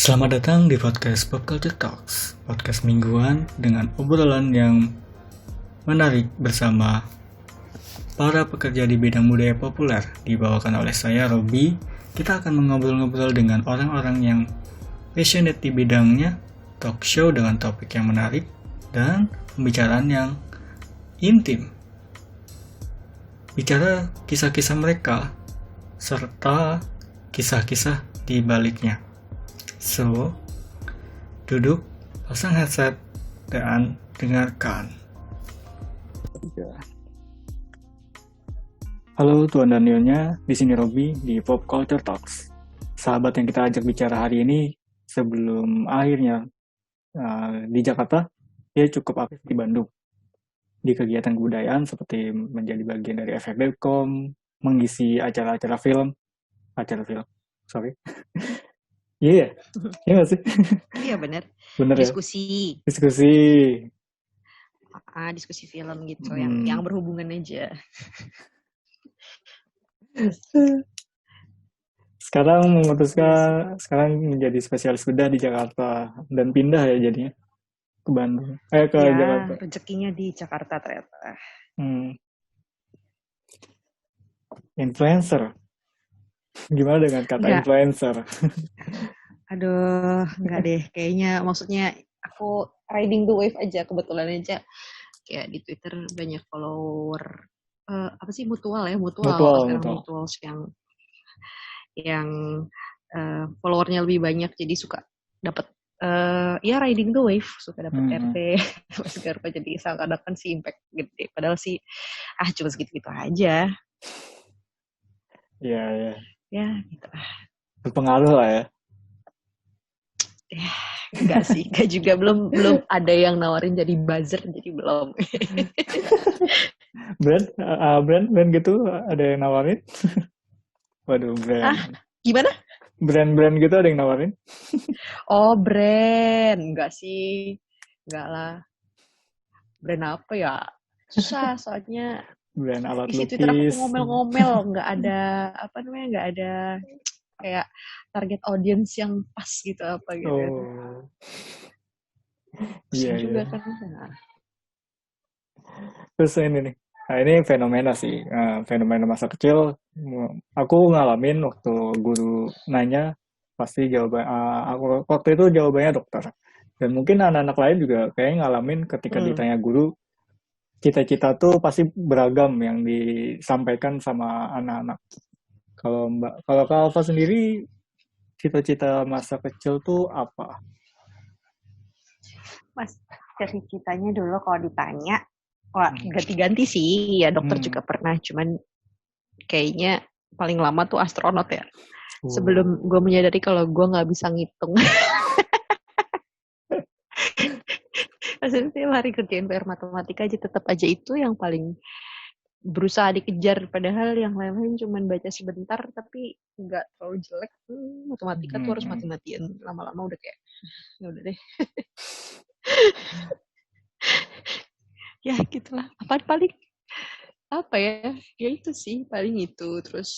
Selamat datang di podcast Pop Culture Talks, podcast mingguan dengan obrolan yang menarik bersama para pekerja di bidang budaya populer. Dibawakan oleh saya, Robi. Kita akan mengobrol-ngobrol dengan orang-orang yang passionate di bidangnya, talk show dengan topik yang menarik, dan pembicaraan yang intim. Bicara kisah-kisah mereka, serta kisah-kisah di baliknya. So, duduk, pasang headset, dan dengarkan. Halo Tuan dan Nyonya, di sini Robi di Pop Culture Talks. Sahabat yang kita ajak bicara hari ini sebelum akhirnya di Jakarta, dia cukup aktif di Bandung. Di kegiatan kebudayaan seperti menjadi bagian dari FFBKOM, mengisi acara film, sorry. Iya, iya nggak sih? Iya benar. Bener ya? Diskusi film gitu yang berhubungan aja. Sekarang menjadi spesialis bedah di Jakarta dan pindah ya jadinya ke Bandung. Ke Ya, Jakarta. rezekinya di Jakarta ternyata. Influencer. Gimana dengan kata Nggak. influencer? Aduh, enggak deh. Kayaknya maksudnya aku riding the wave aja, kebetulan aja. Kayak di Twitter banyak follower apa sih mutual sekarang mutuals yang followernya lebih banyak, jadi suka dapat ya riding the wave, suka dapat RT segala apa, jadi seakan-akan sih impact gede, padahal sih cuma segitu-gitu aja. Iya. Ya gitu Berpengaruh lah ya. Enggak sih, enggak juga, belum ada yang nawarin jadi buzzer, jadi belum. brand gitu ada yang nawarin? Waduh, brand. Gimana? Brand gitu ada yang nawarin? Oh, brand. Enggak sih. Enggak lah. Brand apa ya? Susah soalnya. Brand alat Isi lukis. Twitter aku ngomel-ngomel, enggak ada enggak ada kayak target audience yang pas gitu apa gitu. Oh. Pusing juga kan. Nah. Terus ini nih. Nah, ini fenomena sih, fenomena masa kecil. Aku ngalamin waktu guru nanya, pasti jawaban aku waktu itu jawabannya dokter. Dan mungkin anak-anak lain juga kayaknya ngalamin ketika ditanya guru, cita-cita tuh pasti beragam yang disampaikan sama anak-anak. Kalau Kak Alfa sendiri, cita-cita masa kecil tuh apa? Mas, cita-citanya dulu kalau ditanya, wah ganti-ganti sih, ya dokter juga pernah, cuman kayaknya paling lama tuh astronot ya. Sebelum gue menyadari kalau gue nggak bisa ngitung. Maksudnya tiap hari kerjain PR matematika aja, tetap aja itu yang paling berusaha dikejar, padahal yang lain-lain cuman baca sebentar tapi nggak terlalu jelek. Matematika tuh harus mati-matian, lama-lama udah kayak ya udah deh. Ya gitulah. Paling apa ya itu sih paling itu. Terus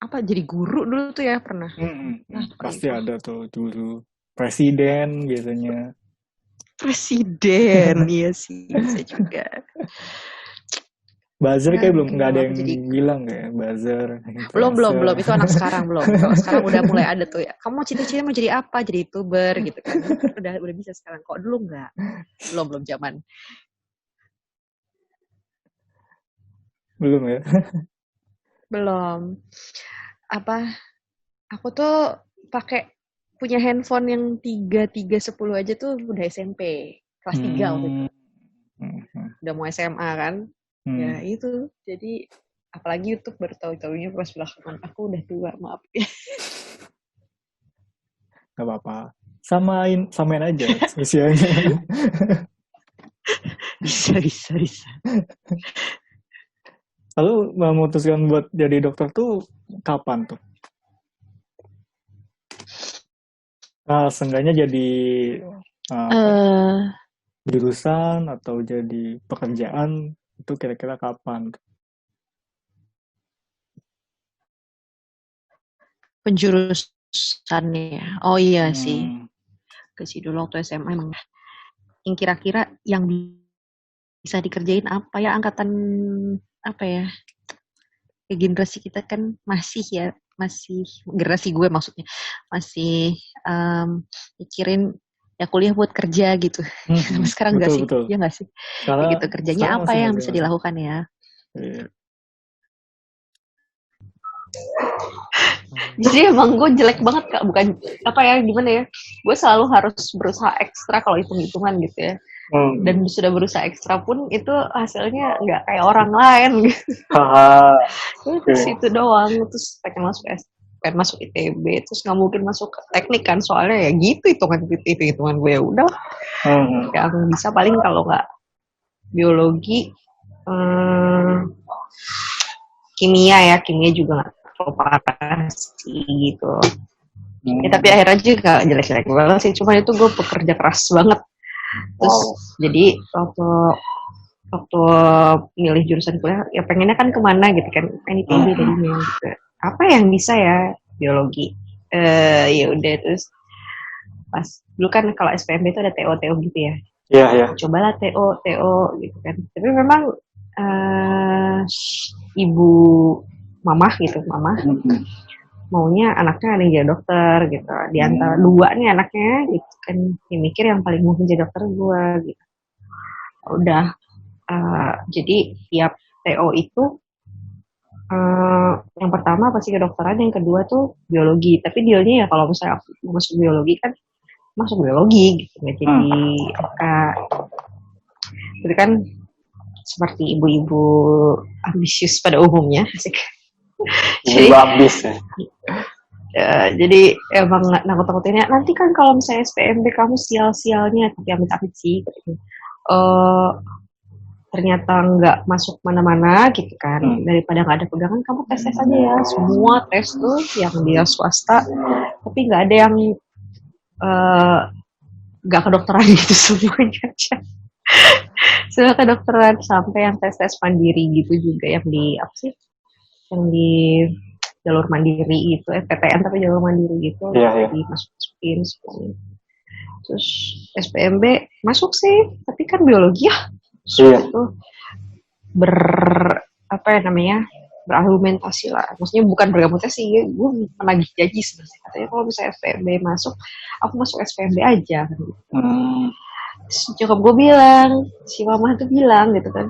apa, jadi guru dulu tuh ya pernah. Pasti ada tuh dulu presiden biasanya. Presiden ya sih, bisa juga. Buzzer kayak belum, nggak ada yang bilang kayak buzzer. Belum itu anak sekarang belum. Kalau sekarang udah mulai ada tuh ya. Kamu cita-cita mau jadi apa? Jadi YouTuber gitu kan. Udah bisa sekarang. Kok dulu nggak? Belum zaman. Belum ya? Belum. Apa? Aku tuh punya handphone yang 3310 aja tuh udah SMP. Kelas 3 waktu itu. Udah mau SMA kan. Ya itu. Jadi apalagi YouTube baru tahu-tahunya pas belakangan. Aku udah tua, maaf ya. Gak apa-apa. Samain aja usianya. Bisa. Lalu memutuskan buat jadi dokter tuh kapan tuh? Seenggaknya jadi jurusan atau jadi pekerjaan itu kira-kira kapan? penjurusannya. Oh iya sih. Ke dulu waktu SMA emang. Yang kira-kira yang bisa dikerjain apa ya, angkatan apa ya? Generasi kita kan masih generasi gue maksudnya masih mikirin ya kuliah buat kerja gitu. Sekarang enggak sih? Betul. Ya enggak sih? Karena gitu, kerjanya apa yang bisa dilakukan ya? Iya. Jadi emang gue jelek banget Kak, bukan apa ya, gimana ya, gue selalu harus berusaha ekstra kalau hitung-hitungan gitu ya. Dan sudah berusaha ekstra pun itu hasilnya nggak kayak orang lain gitu. Terus itu doang, terus pengen masuk ITB, terus nggak mungkin masuk teknik kan, soalnya ya gitu hitungan gue ya udah. Yang bisa paling kalau nggak biologi, kimia juga nggak terlalu parah sih gitu. Ya, tapi akhirnya juga jelek-jelek banget sih, cuma itu gue pekerja keras banget. Terus jadi waktu milih jurusan kuliah ya pengennya kan kemana gitu kan, ITB tadinya gitu. Apa yang bisa ya, biologi. Ya udah, terus pas dulu kan kalau SPMB itu ada TO gitu ya. Iya. Cobalah TO gitu kan. Tapi memang ibu mamah maunya anaknya ada yang jadi dokter gitu. Di antara dua nih anaknya gitu kan, yang mikir yang paling mungkin jadi dokter gue gitu. Udah, jadi tiap TO itu yang pertama pasti kedokteran, yang kedua tuh biologi. Tapi dealnya ya kalau misalnya aku masuk biologi kan masuk biologi gitu, nggak jadi itu kan seperti ibu-ibu ambisius pada umumnya, asik. Jadi ambis ya. Jadi emang nakut-nakutinnya nanti kan kalau misalnya SPMB kamu sial-sialnya, tapi amit-amit sih ternyata nggak masuk mana-mana gitu kan. Daripada nggak ada pegangan, kamu tes aja ya, semua tes tuh yang dia swasta, tapi nggak ada yang nggak kedokteran gitu, semuanya aja. Semua kedokteran, sampai yang tes mandiri gitu juga, yang di apa sih, yang di jalur mandiri gitu, PTN tapi jalur mandiri gitu, dimasukin semuanya. Terus SPMB masuk sih, tapi kan biologi ya. Itu berargumentasi lah, maksudnya bukan berargumentasi, gue menagih janji sebenarnya, katanya kalau misalnya SPMB masuk, aku masuk SPMB aja kan gitu. Cukup gue bilang, si mama tuh bilang gitu kan,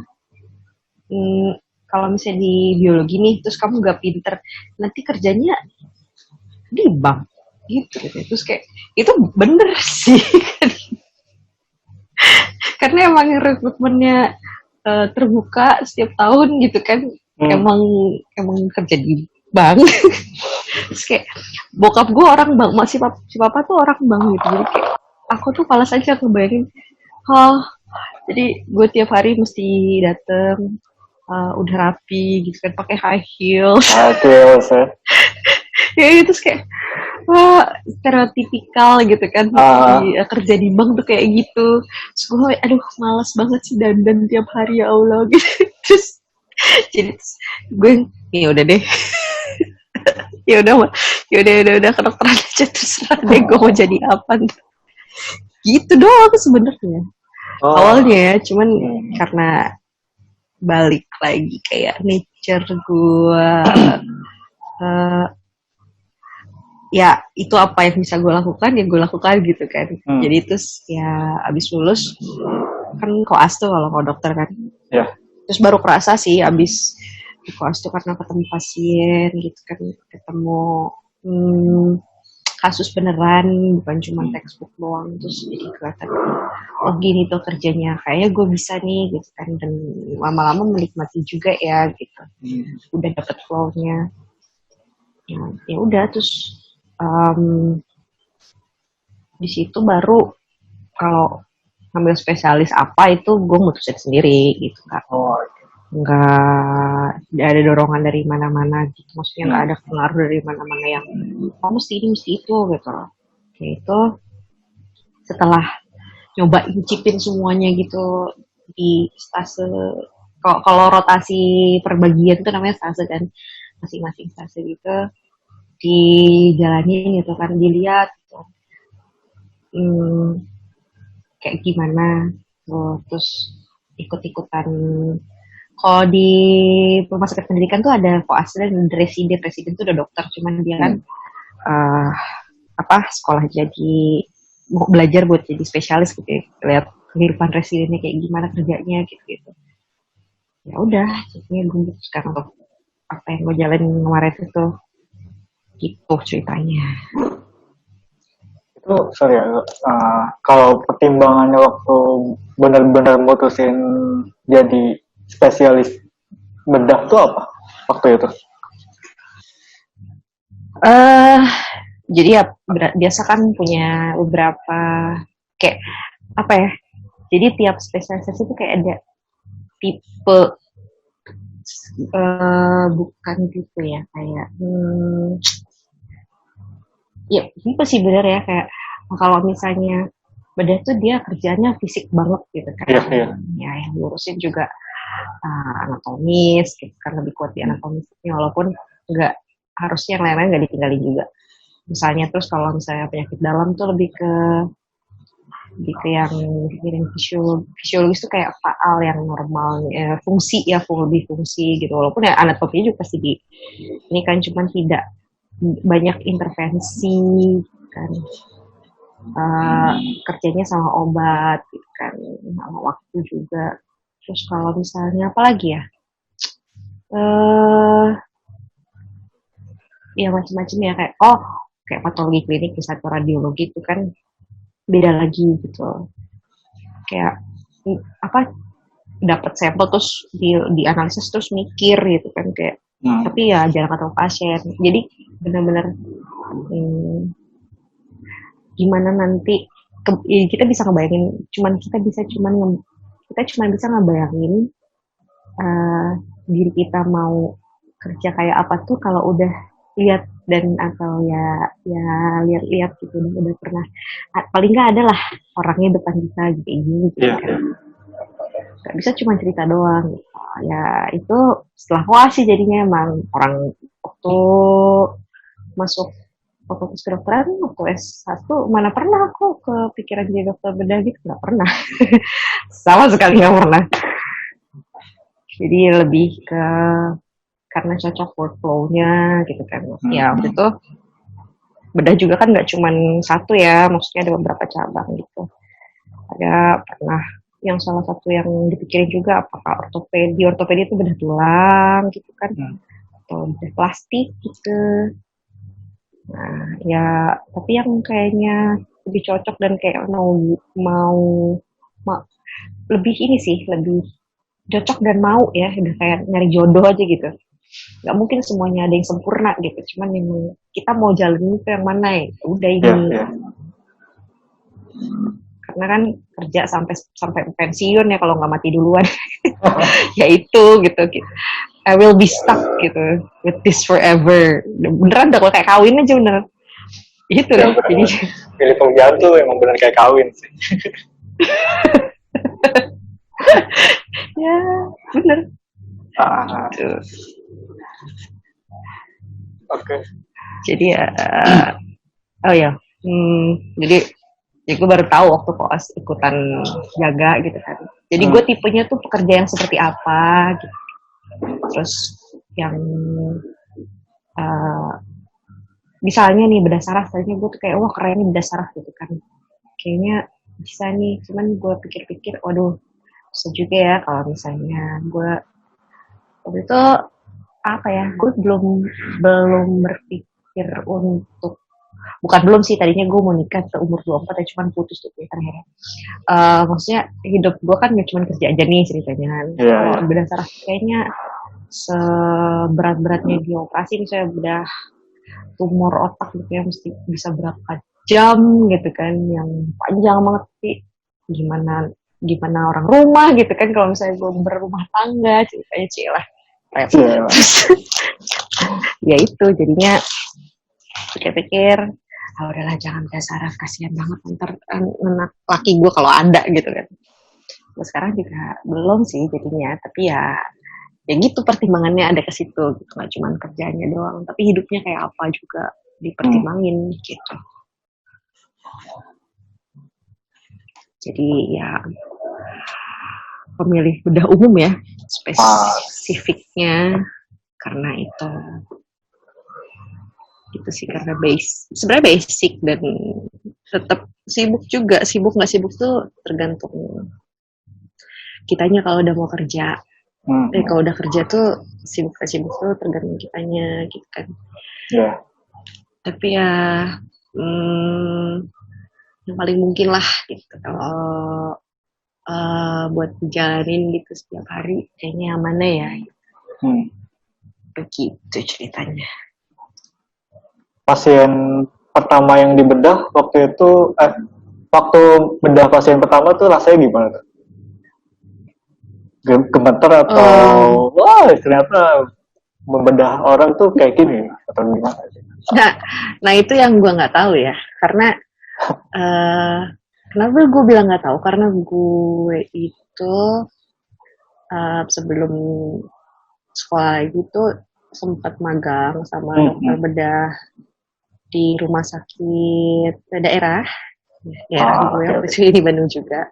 kalau misalnya di biologi nih, terus kamu gak pinter, nanti kerjanya di bank gitu. Terus kayak itu bener sih kan. Karena emang rekrutmennya terbuka setiap tahun gitu kan. Emang kerja di bank. Terus kayak bokap gue orang bank, si papa tuh orang bank gitu. Jadi kayak aku tuh malas aja ngebayangin, jadi gue tiap hari mesti dateng udah rapi gitu kan, pakai high heels ya itu kayak stereotipikal gitu kan, kerja di bank tuh kayak gitu. Terus gue aduh malas banget sih dandan tiap hari, ya Allah gitu. Terus jadi gue ya udah deh ya udah kedokteran aja, terserah deh gue mau jadi apa gitu doang sebenarnya awalnya ya. Cuman karena balik lagi kayak nature gue, ya itu apa yang bisa gue lakukan ya gue lakukan gitu kan. Jadi terus ya abis lulus kan koas tuh kalau dokter kan. Terus baru kerasa sih abis di koas tuh, karena ketemu pasien gitu kan, ketemu kasus beneran, bukan cuma textbook doang. Terus jadi kelihatan, oh gini tuh kerjanya, kayaknya gue bisa nih gitu kan. Dan lama-lama menikmati juga ya gitu, udah dapet flow-nya ya udah. Terus di situ baru kalau ngambil spesialis apa itu gue mutusin sendiri gitu kan. Nggak ada dorongan dari mana-mana gitu, maksudnya nggak ada pengaruh dari mana-mana yang mesti ini mesti itu gitu. Kayak itu setelah nyoba incipin semuanya gitu di stase, kalau rotasi perbagian itu namanya stase kan, masing-masing stase gitu. dijalani gitu kan, dilihat gitu. Kayak gimana, terus ikut-ikutan. Kalau di rumah sakit pendidikan tuh ada koas dan residen tuh udah dokter, cuman dia kan sekolah jadi mau belajar buat jadi spesialis gitu ya, lihat kehidupan residennya kayak gimana kerjanya gitu. Ya udah, jadinya gue memutuskan untuk apa yang gue jalanin kemarin itu gitu ceritanya. Itu sorry ya, kalau pertimbangannya waktu benar-benar mutusin jadi spesialis bedah tuh apa waktu itu? Jadi ya biasa kan punya beberapa kayak apa ya? Jadi tiap spesialisasi itu kayak ada tipe bukan tipe ya, kayak ya tipe sih bener ya, kayak kalau misalnya bedah tuh dia kerjanya fisik banget gitu kan. Ya yang ngurusin juga anatomis gitu kan, lebih kuat di anatomisnya, walaupun nggak harusnya yang lain-lain nggak ditinggalin juga. Misalnya terus kalau misalnya penyakit dalam tuh lebih ke yang fisiologis tuh kayak faal yang normal, fungsi ya, lebih fungsi gitu, walaupun ya anatominya juga pasti ini kan, cuman tidak banyak intervensi kan, kerjanya sama obat gitu kan, sama waktu juga. Terus kalau misalnya apa lagi ya, ya macam-macam ya, kayak patologi klinik atau radiologi itu kan beda lagi gitu, kayak dapat sampel terus dianalisis terus mikir gitu kan, kayak tapi ya jarang ketemu pasien, jadi benar-benar gimana nanti kita bisa ngebayangin, kita cuma bisa ngebayangin diri kita mau kerja kayak apa tuh kalau udah lihat dan atau ya lihat gitu, udah pernah paling nggak ada lah orangnya depan kita gitu kan. Gak bisa cuma cerita doang gitu. Ya itu setelah koas sih jadinya, emang orang waktu masuk fakultas kedokteran waktu S1 mana pernah aku kepikiran jadi dokter bedah gitu, nggak pernah. Sama sekali nggak pernah. Jadi lebih ke karena cocok workflow-nya gitu kan. Ya waktu itu bedah juga kan nggak cuma satu ya, maksudnya ada beberapa cabang gitu. Ada pernah yang salah satu yang dipikirin juga apakah ortopedi itu bedah tulang gitu kan, atau bedah plastik gitu. Nah ya tapi yang kayaknya lebih cocok dan kayak mau lebih ini sih, lebih cocok dan mau ya, udah kayak nyari jodoh aja gitu. Nggak mungkin semuanya ada yang sempurna gitu, cuman memang kita mau jalanin ke yang mana ya, udah ini. Karena kan kerja sampai pensiun ya, kalau nggak mati duluan. Ya itu gitu. I will be stuck gitu with this forever. Beneran udah kayak kawin aja beneran. Itu ya, jadi pilih pembantu emang bener kayak kawin sih. Ya bener. Gitu. Oke. Jadi ya jadi gue baru tahu waktu koas ikutan jaga gitu kan. Jadi gue tipenya tuh pekerja yang seperti apa gitu. Terus yang misalnya nih bedah saraf, tadinya gue tuh kayak wah keren nih bedah saraf gitu kan, kayaknya bisa nih, cuman gue pikir-pikir waduh bisa juga ya kalau misalnya gue waktu itu gue belum berpikir untuk, bukan belum sih, tadinya gue mau nikah ke umur 24 ya, cuman putus tuh akhirnya. Maksudnya hidup gue kan gak cuma kerja aja nih ceritanya kan. Kalau bedah saraf kayaknya seberat-beratnya di operasi, misalnya bedah tumor otak gitu ya, mesti bisa berapa jam gitu kan, yang panjang banget sih. Gimana orang rumah gitu kan, kalau misalnya gue berumah tangga ceritanya cilah repot. Ya itu jadinya pikir-pikir udahlah jangan bedah saraf, kasihan banget ntar anak laki gue kalau ada gitu kan. Nah, sekarang juga belum sih jadinya, tapi ya ya gitu pertimbangannya ada ke situ gitu, nggak cuma kerjanya doang tapi hidupnya kayak apa juga dipertimbangin gitu. Jadi ya pemilih bedah umum ya spesifiknya karena itu gitu sih, karena sebenarnya basic dan tetap sibuk juga. Sibuk nggak sibuk tuh tergantung kitanya kalau udah mau kerja. Kalau udah kerja tuh sibuk gak sibuk tuh tergantung kitanya gitu kan. Tapi ya yang paling mungkin lah gitu kalau buat dijalanin gitu setiap hari kayaknya yang mana ya begitu ceritanya. Pasien pertama yang dibedah waktu itu waktu bedah pasien pertama tuh rasanya gimana tuh? Gemeter atau wah ternyata membedah orang tuh kayak gini atau gimana? Nah itu yang gue nggak tahu ya, karena kenapa gue bilang nggak tahu, karena gue itu sebelum sekolah gitu sempat magang sama dokter bedah di rumah sakit daerah gue di Bandung juga,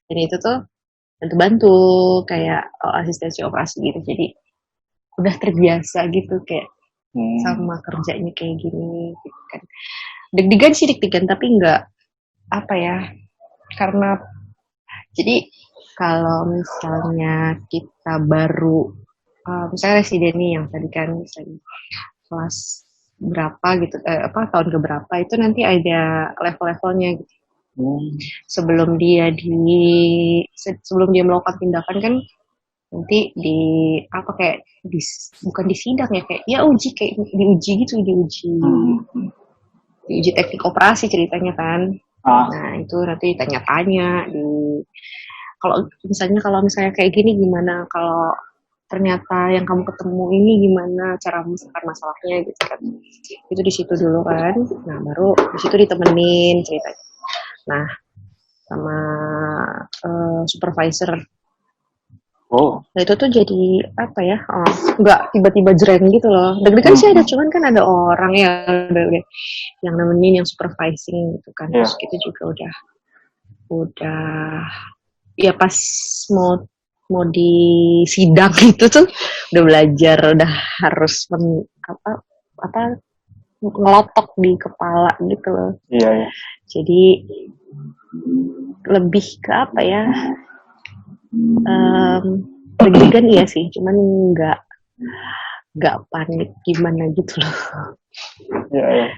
dan itu tuh bantu-bantu kayak asistensi operasi gitu, jadi udah terbiasa gitu kayak sama kerjanya kayak gini gitu kan. Deg-degan tapi nggak apa ya, karena jadi kalau misalnya kita baru misalnya residen nih yang tadi kan misalnya kelas berapa gitu tahun keberapa itu nanti ada level-levelnya gitu. Sebelum dia melakukan tindakan kan nanti kayak bukan di sidang ya, kayak ya diuji teknik operasi ceritanya kan. Nah itu nanti tanya-tanya kalau misalnya kayak gini gimana, kalau ternyata yang kamu ketemu ini gimana cara menyelesaikan masalahnya gitu kan. Itu di situ dulu kan. Nah baru di situ ditemenin ceritanya. Nah sama supervisor. Nah itu tuh jadi apa ya? Nggak tiba-tiba jreng gitu loh. Deg-degan sih ada, cuman kan ada orang yang nemenin, yang supervising gitu kan. Terus kita juga udah ya pas mau di sidang itu tuh udah belajar, udah harus ngelotok di kepala gitu loh. Iya. Jadi lebih ke apa ya? Deg-degan iya sih, cuman nggak panik gimana gitu loh. Iya.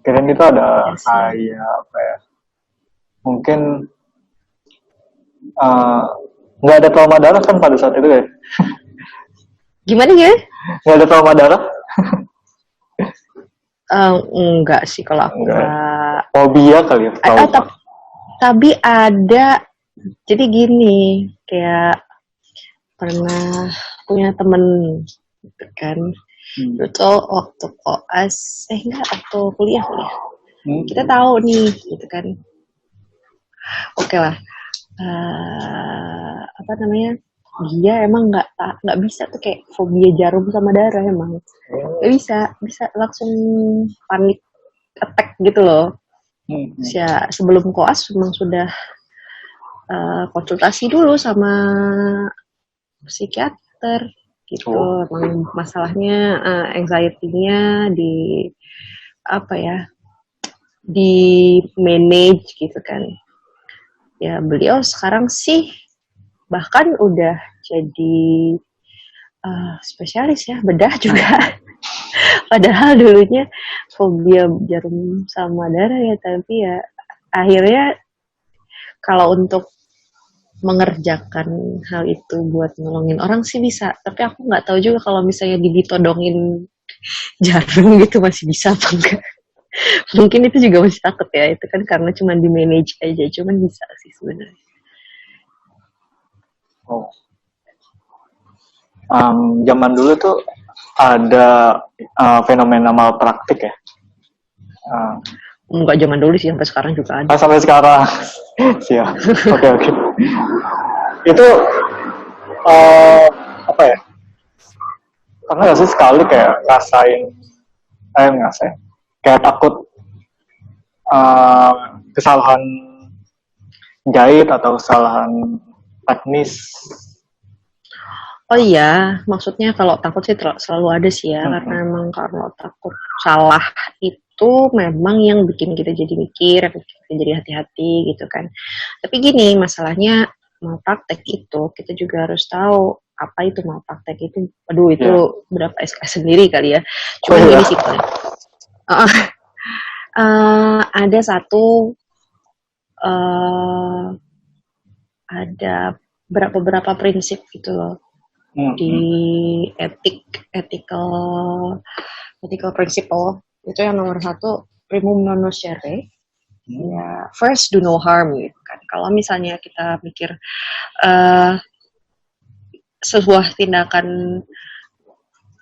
Kirain itu ada kayak apa ya? Mungkin nggak ada trauma darah kan pada saat itu ya? Gimana ya? Nggak ada trauma darah? Enggak sih kalau aku nggak. Fobia kali ya? Tapi ada, jadi gini, kayak pernah punya temen gitu kan. Itu waktu koas, waktu kuliah. Kita tahu nih gitu kan. Oke lah. Dia emang nggak bisa tuh, kayak fobia jarum sama darah emang nggak bisa langsung panik attack gitu loh. Ya sebelum koas memang sudah konsultasi dulu sama psikiater gitu. Emang masalahnya anxiety-nya di manage gitu kan. Ya beliau sekarang sih bahkan udah jadi spesialis ya, bedah juga. Padahal dulunya fobia jarum sama darah ya, tapi ya akhirnya kalau untuk mengerjakan hal itu buat nolongin orang sih bisa, tapi aku nggak tahu juga kalau misalnya ditodongin jarum gitu masih bisa apa enggak. Mungkin itu juga masih takut ya, itu kan karena cuma di manage aja, cuman bisa sih sebenarnya. Zaman dulu tuh ada fenomena malpraktik ya? Enggak zaman dulu sih, sampai sekarang juga ada. Sampai sekarang? Siap. Oke. Itu apa ya? Pernah nggak sih sekali kayak ngerasain kayak takut kesalahan jahit atau kesalahan teknis? Oh iya, maksudnya kalau takut sih selalu ada sih ya, karena emang kalau takut salah itu memang yang bikin kita jadi mikir, bikin kita jadi hati-hati gitu kan. Tapi gini, masalahnya mau praktek itu, kita juga harus tahu apa itu mau praktek itu. Aduh, itu berapa SK sendiri kali ya. Cuma gini sih, ada satu, ada beberapa prinsip gitu loh. Di ethical principle itu yang nomor 1 primum non nocere, ya first do no harm gitu kan. Kalau misalnya kita mikir sebuah tindakan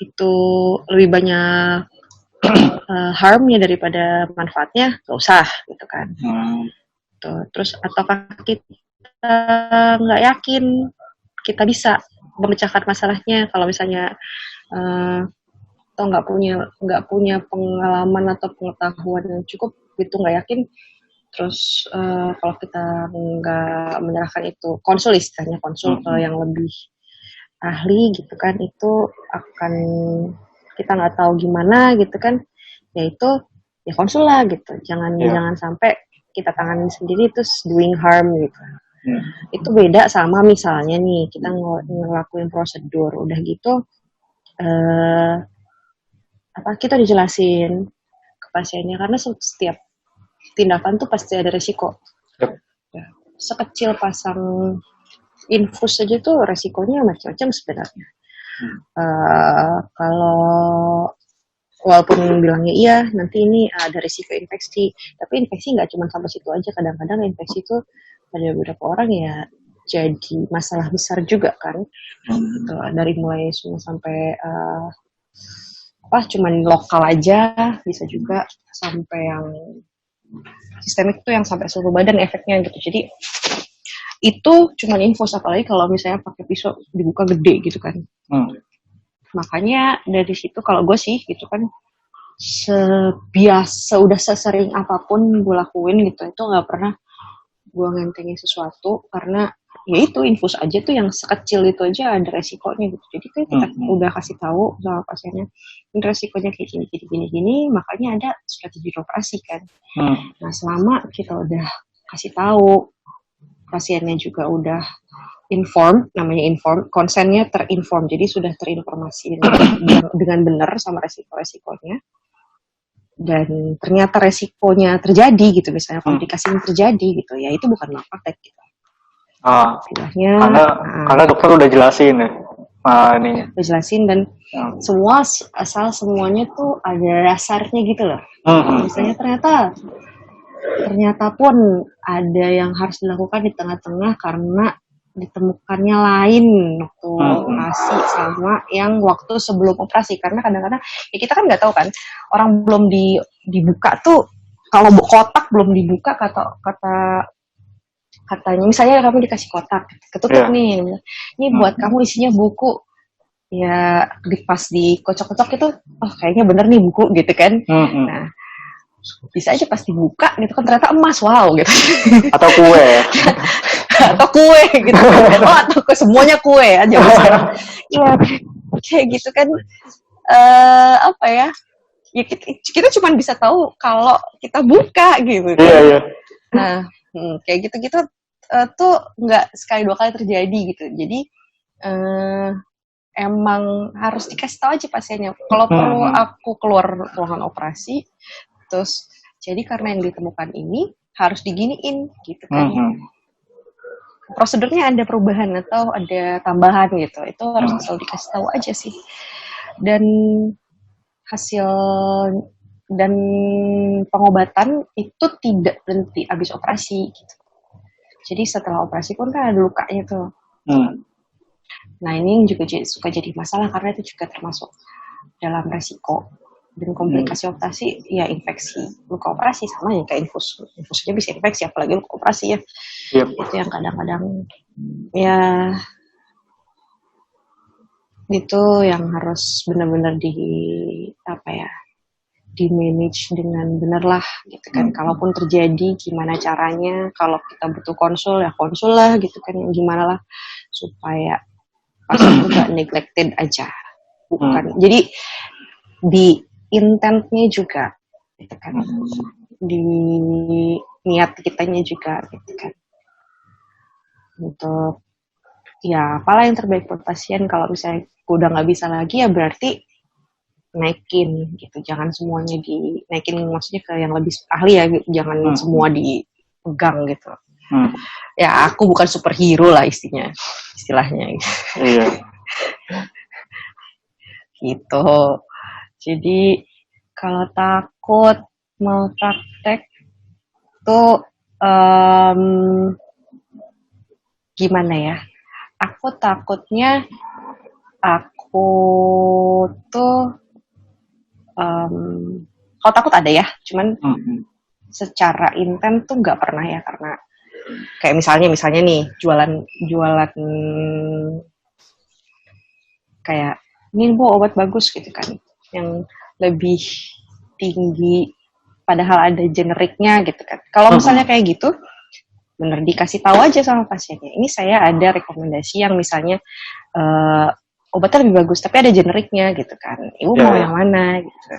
itu lebih banyak harmnya daripada manfaatnya, gak usah gitu kan. Tuh. Terus ataukah kita nggak yakin kita bisa memecahkan masalahnya kalau misalnya atau nggak punya pengalaman atau pengetahuan yang cukup, itu nggak yakin. Terus kalau kita nggak menyerahkan itu konsul, istilahnya konsul ke yang lebih ahli gitu kan, itu akan kita nggak tahu gimana gitu kan, ya itu ya konsul lah gitu. Jangan sampai kita tanganin sendiri terus doing harm gitu. Itu beda sama misalnya nih kita ngelakuin prosedur udah gitu kita dijelasin ke pasiennya, karena setiap tindakan tuh pasti ada resiko. Ya, sekecil pasang infus aja tuh resikonya macam-macam sebenarnya. Kalau walaupun bilangnya iya nanti ini ada resiko infeksi, tapi infeksi nggak cuma sampai situ aja. Kadang-kadang infeksi itu ada beberapa orang ya jadi masalah besar juga kan. Gitu, dari mulai sampai cuman lokal aja, bisa juga sampai yang sistemik itu yang sampai seluruh badan efeknya gitu. Jadi itu cuman infus, apalagi kalau misalnya pakai pisau dibuka gede gitu kan. Makanya dari situ kalau gue sih gitu kan, udah sesering apapun gue lakuin gitu, itu nggak pernah gue ngentengin sesuatu, karena ya itu infus aja tuh yang sekecil itu aja ada resikonya gitu. Jadi kan kita udah kasih tahu sama pasiennya ini resikonya kayak gini, makanya ada strategi operasi kan. Nah selama kita udah kasih tahu, pasiennya juga udah inform, namanya inform, konsennya terinform, jadi sudah terinformasi dengan benar sama resiko-resikonya, dan ternyata resikonya terjadi gitu, misalnya komplikasinya terjadi gitu, ya itu bukan malpraktek gitu. Karena dokter udah jelasin ya. Udah jelasin dan semuanya tuh ada dasarnya gitu loh. Misalnya ternyata pun ada yang harus dilakukan di tengah-tengah karena ditemukannya lain waktu operasi sama yang waktu sebelum operasi, karena kadang-kadang ya kita kan nggak tahu kan, orang belum dibuka tuh, kalau kotak belum dibuka katanya misalnya kamu dikasih kotak ketutup nih, ini buat kamu isinya buku, ya pas dikocok-kocok itu kayaknya bener nih buku gitu kan. Nah bisa aja pas dibuka gitu kan ternyata emas, wow gitu, atau kue atau kue gitu atau semuanya kue aja sekarang. Ya kayak gitu kan, ya kita cuma bisa tahu kalau kita buka gitu kan. Nah kayak gitu tuh nggak sekali dua kali terjadi gitu. Jadi emang harus dikasih tahu aja pasiennya kalau perlu aku keluar ruangan operasi, terus jadi karena yang ditemukan ini harus diginiin gitu kan. Prosedurnya ada perubahan atau ada tambahan gitu, itu harus selalu dikasih tahu aja sih. Dan hasil dan pengobatan itu tidak berhenti habis operasi gitu. Jadi setelah operasi pun kan ada lukanya tuh. Nah ini juga suka jadi masalah karena itu juga termasuk dalam resiko. Dan komplikasi operasi ya infeksi. Luka operasi sama ya kayak infusnya bisa infeksi, apalagi luka operasi ya. Itu yang kadang-kadang ya itu yang harus benar-benar di manage dengan benar lah gitu kan. Kalaupun terjadi gimana caranya, kalau kita butuh konsul ya konsul lah gitu kan, gimana lah supaya pasien itu gak neglected aja, bukan jadi di intentnya juga gitu kan, di niat kitanya juga gitu kan, untuk ya apalah yang terbaik buat pasien. Kalau misalnya udah nggak bisa lagi ya berarti naikin gitu, jangan semuanya dinaikin, maksudnya ke yang lebih ahli ya, jangan semua dipegang gitu. Ya aku bukan superhero lah istilahnya iya gitu. Jadi kalau takut mau praktek tuh gimana ya, aku takutnya aku tuh kalau takut ada ya, cuman secara intent tuh nggak pernah ya, karena kayak misalnya nih jualan kayak ini bu obat bagus gitu kan, yang lebih tinggi padahal ada generiknya gitu kan. Kalau misalnya kayak gitu, bener dikasih tahu aja sama pasiennya, ini saya ada rekomendasi yang misalnya obatnya lebih bagus tapi ada generiknya gitu kan, ibu mau yang mana gitu.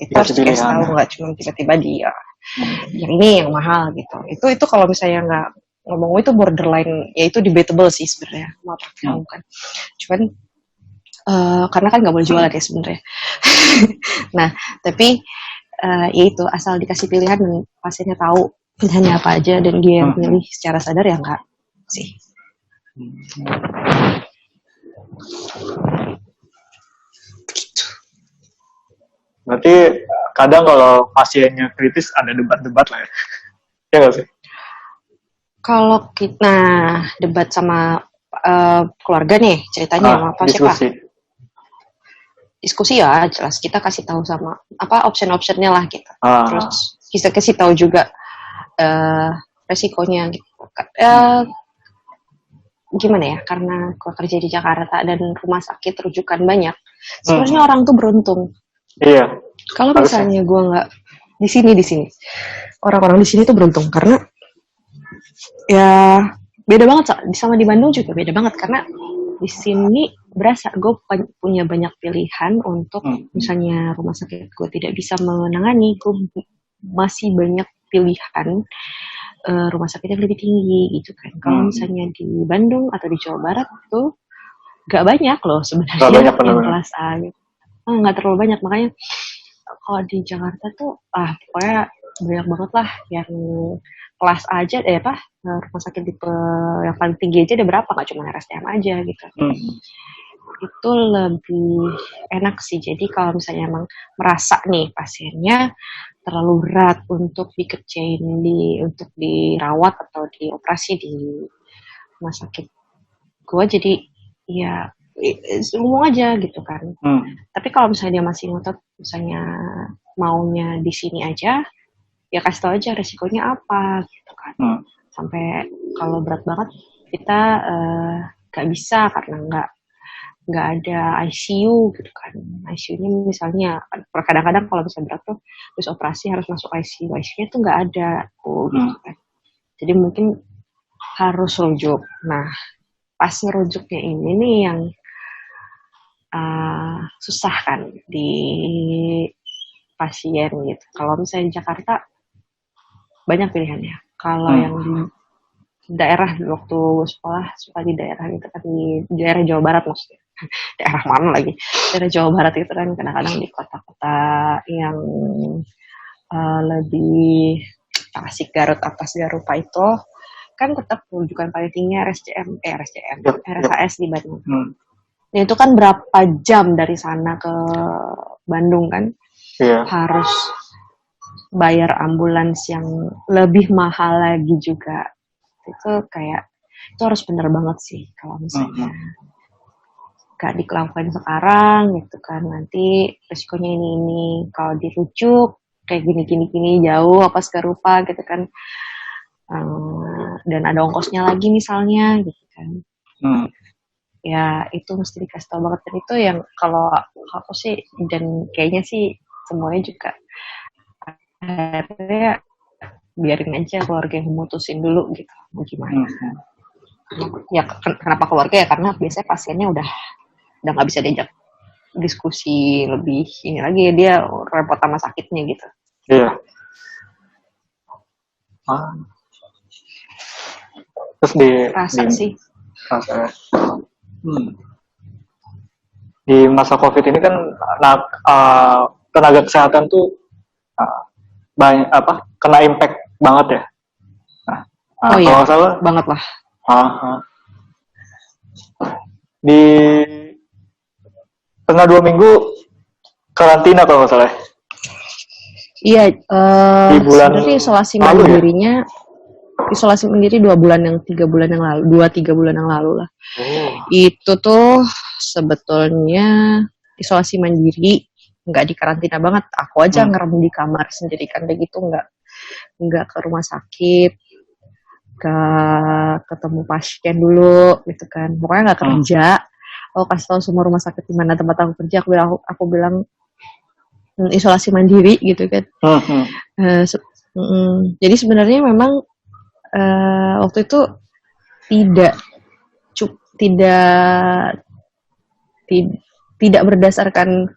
Itu harus dikasih tahu, nggak cuma tiba-tiba dia yang ini yang mahal gitu. Itu kalau misalnya nggak ngomong itu borderline, ya itu debatable sih sebenarnya, mau tahu kan. Cuman karena kan nggak boleh jualan ya sebenarnya. Nah tapi ya itu asal dikasih pilihan dan pasiennya tahu pilihannya apa aja dan dia yang pilih secara sadar ya enggak sih. Begitu. Berarti kadang kalau pasiennya kritis ada debat-debat lah ya. Ya nggak sih? Kalau kita debat sama keluarga nih ceritanya sama apa siapa? Diskusi ya jelas, kita kasih tahu sama apa option-optionnya lah gitu. Terus kita kasih tahu juga resikonya gitu. Gimana ya, karena gue kerja di Jakarta dan rumah sakit rujukan banyak, sebenarnya orang tuh beruntung. Iya. Kalau misalnya gue nggak di sini, orang-orang di sini tuh beruntung karena ya beda banget sama di Bandung juga beda banget, karena di sini berasa gue punya banyak pilihan untuk misalnya rumah sakit gue tidak bisa menangani, gue masih banyak pilihan rumah sakit yang lebih tinggi gitu kan. Kalau misalnya di Bandung atau di Jawa Barat tuh gak banyak loh sebenarnya yang kelas A gitu. Gak terlalu banyak, makanya kalau di Jakarta tuh pokoknya banyak banget lah yang kelas A aja rumah sakit tipe yang paling tinggi aja ada berapa, gak cuma RSCM aja gitu. Itu lebih enak sih. Jadi kalau misalnya emang merasa nih pasiennya terlalu berat untuk dikerjain untuk dirawat atau dioperasi di rumah sakit gue, jadi ya ngomong aja gitu kan. Tapi kalau misalnya dia masih ngotot misalnya maunya di sini aja, ya kasih tau aja resikonya apa gitu kan. Sampai kalau berat banget kita gak bisa karena nggak ada ICU gitu kan. ICU-nya misalnya kadang-kadang kalau misalnya berat tuh terus operasi harus masuk ICU, ICU-nya tuh nggak ada gitu kan. Jadi mungkin harus rujuk. Nah pas ngerujuknya ini nih yang susah kan di pasien gitu. Kalau misalnya di Jakarta banyak pilihannya. Kalau yang di daerah waktu sekolah suka di daerah gitu kan, di daerah Jawa Barat maksudnya. Daerah mana lagi? Daerah Jawa Barat itu kan kadang-kadang di kota-kota yang lebih Tasik, Garut, atas Garupa itu kan tetap rujukan paling tinggi RSHS di Bandung. Nah, itu kan berapa jam dari sana ke Bandung kan? Harus bayar ambulans yang lebih mahal lagi juga. Itu kayak itu harus bener banget sih kalau misalnya gak dilakukan sekarang gitu kan, nanti resikonya ini kalau dirujuk kayak gini jauh apa segarupa gitu kan, dan ada ongkosnya lagi misalnya gitu kan. Ya itu mesti dikasih tahu banget, dan itu yang kalau aku sih dan kayaknya sih semuanya juga akhirnya biarin aja keluarga yang memutusin dulu gitu, mau gimana. Ya kenapa keluarga ya, karena biasanya pasiennya udah nggak bisa diajak diskusi lebih ini lagi, dia repot sama sakitnya gitu. Iya. Terus di masa COVID ini kan tenaga kesehatan tuh banyak kena impact banget ya. Kalau salah banget lah. Di tengah 2 minggu karantina kalau nggak salah. Iya, sebenarnya isolasi mandirinya isolasi mandiri 3 bulan yang lalu lah. Itu tuh sebetulnya isolasi mandiri, nggak di karantina banget. Aku aja ngerem di kamar sendiri kan, kayak gitu, nggak ke rumah sakit, nggak ketemu pasien dulu gitu kan. Pokoknya nggak kerja. Aku kasih tahu semua rumah sakit di mana tempat aku kerja, aku bilang isolasi mandiri gitu kan. Jadi sebenarnya memang waktu itu tidak berdasarkan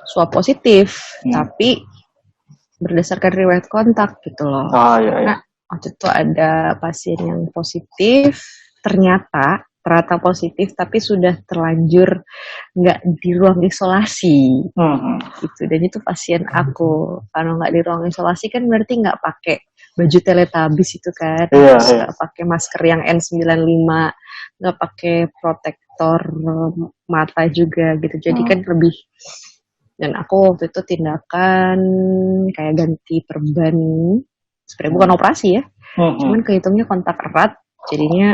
swab positif, tapi berdasarkan riwayat kontak gitu loh. Karena waktu itu ada pasien yang positif, ternyata positif tapi sudah terlanjur nggak di ruang isolasi gitu, dan itu pasien aku. Kalau nggak di ruang isolasi kan berarti nggak pakai baju Teletubbies itu kan, nggak pakai masker yang N95, nggak pakai protektor mata juga gitu, jadi kan lebih. Dan aku waktu itu tindakan kayak ganti perban, sebenarnya bukan operasi ya, cuman kehitungnya kontak erat, jadinya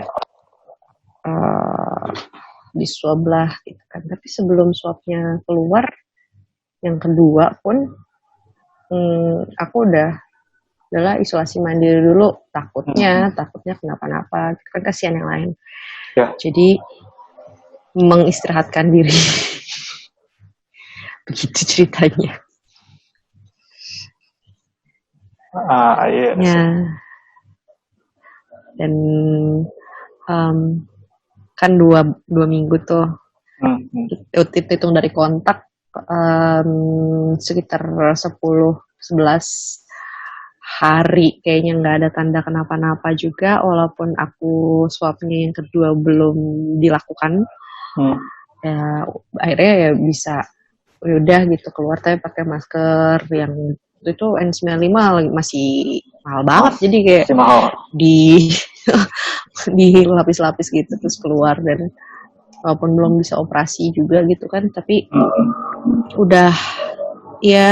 di swab lah gitu kan. Tapi sebelum swabnya keluar yang kedua pun aku udahlah isolasi mandiri dulu, takutnya kenapa-napa kan, kasihan yang lain ya. Jadi mengistirahatkan diri. Begitu ceritanya. Ya. Dan kan 2 minggu tuh, hitung dari kontak sekitar 10-11 hari kayaknya nggak ada tanda kenapa-napa juga, walaupun aku swabnya yang kedua belum dilakukan. Ya akhirnya ya bisa udah gitu keluar, tapi pakai masker yang itu N95 masih mahal banget, jadi kayak di lapis-lapis gitu terus keluar. Dan walaupun belum bisa operasi juga gitu kan, tapi udah ya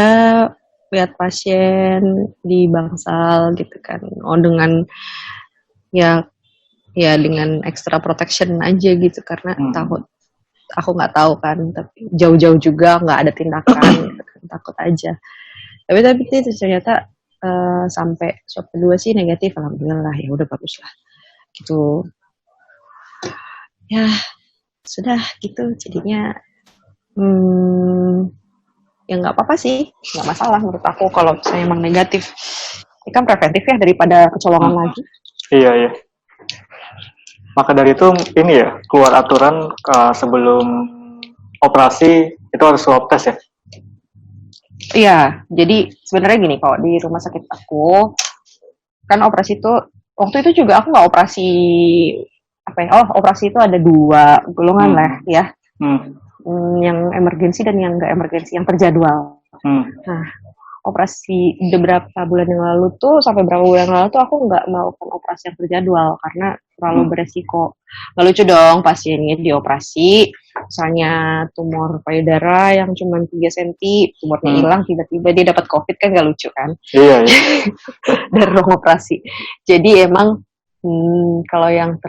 lihat pasien di bangsal gitu kan, dengan dengan extra protection aja gitu, karena takut, aku nggak tahu kan, tapi jauh-jauh juga nggak ada tindakan gitu kan, takut aja. Tapi itu ternyata sampai swab kedua sih negatif, alhamdulillah, ya udah bagus lah gitu. Ya sudah gitu, jadinya ya nggak apa-apa sih, nggak masalah menurut aku kalau saya emang negatif. Ini kan preventif ya daripada kecolongan lagi. Iya. Maka dari itu ini ya, keluar aturan sebelum operasi itu harus swab test ya? Iya, jadi sebenarnya gini, kalau di rumah sakit aku kan operasi itu, waktu itu juga aku nggak operasi operasi itu ada 2 golongan lah ya, yang emergensi dan yang nggak emergensi, yang terjadwal. Nah, operasi beberapa bulan yang lalu tuh, sampai berapa bulan yang lalu tuh aku nggak melakukan operasi yang terjadwal karena terlalu beresiko. Nggak lucu dong pasiennya dioperasi, misalnya tumor payudara yang cuma 3 cm, tumornya hilang, tiba-tiba dia dapat COVID, kan nggak lucu kan? Iya. Dari ruang operasi. Jadi emang kalau yang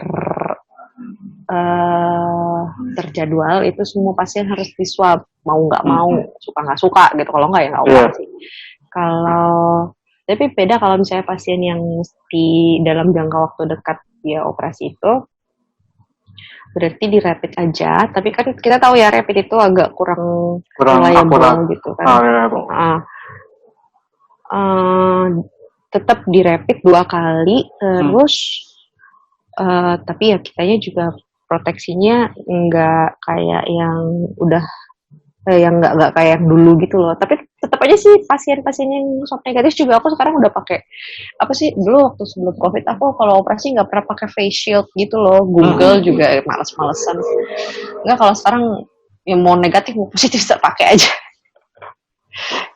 terjadwal itu semua pasien harus di swab, mau nggak mau, suka nggak suka gitu. Kalau nggak ya nggak operasi. Kalau tapi beda kalau misalnya pasien yang di dalam jangka waktu dekat dia operasi itu, berarti di rapid aja. Tapi kan kita tahu ya rapid itu agak kurang reliable gitu kan. Tetap di rapid 2 kali, terus tapi ya kitanya juga proteksinya nggak kayak yang udah yang nggak kayak yang dulu gitu loh. Tapi tetap aja sih pasien-pasien yang swab negatif juga aku sekarang udah pakai apa sih, dulu waktu sebelum COVID aku kalau operasi nggak pernah pakai face shield gitu loh. Google juga males-malesan. Nggak, kalau sekarang yang mau negatif mau positif bisa pakai aja.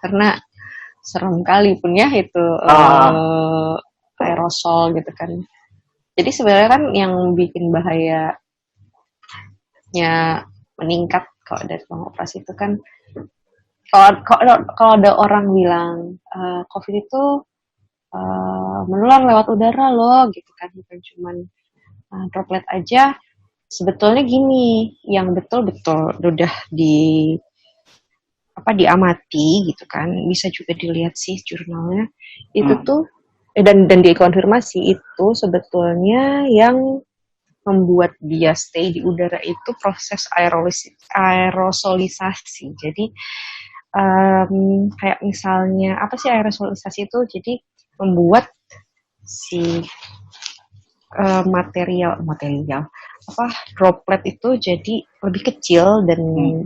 Karena serem kali pun ya itu aerosol gitu kan. Jadi sebenarnya kan yang bikin bahayanya meningkat kalau dari operasi itu kan, kalau ada orang bilang COVID itu menular lewat udara loh gitu kan, bukan cuman droplet aja. Sebetulnya gini, yang betul-betul udah diamati gitu kan, bisa juga dilihat sih jurnalnya itu tuh dan dikonfirmasi itu sebetulnya yang membuat dia stay di udara itu proses aerosolisasi. Jadi kayak misalnya apa sih aerosolisasi itu? Jadi membuat si material droplet itu jadi lebih kecil dan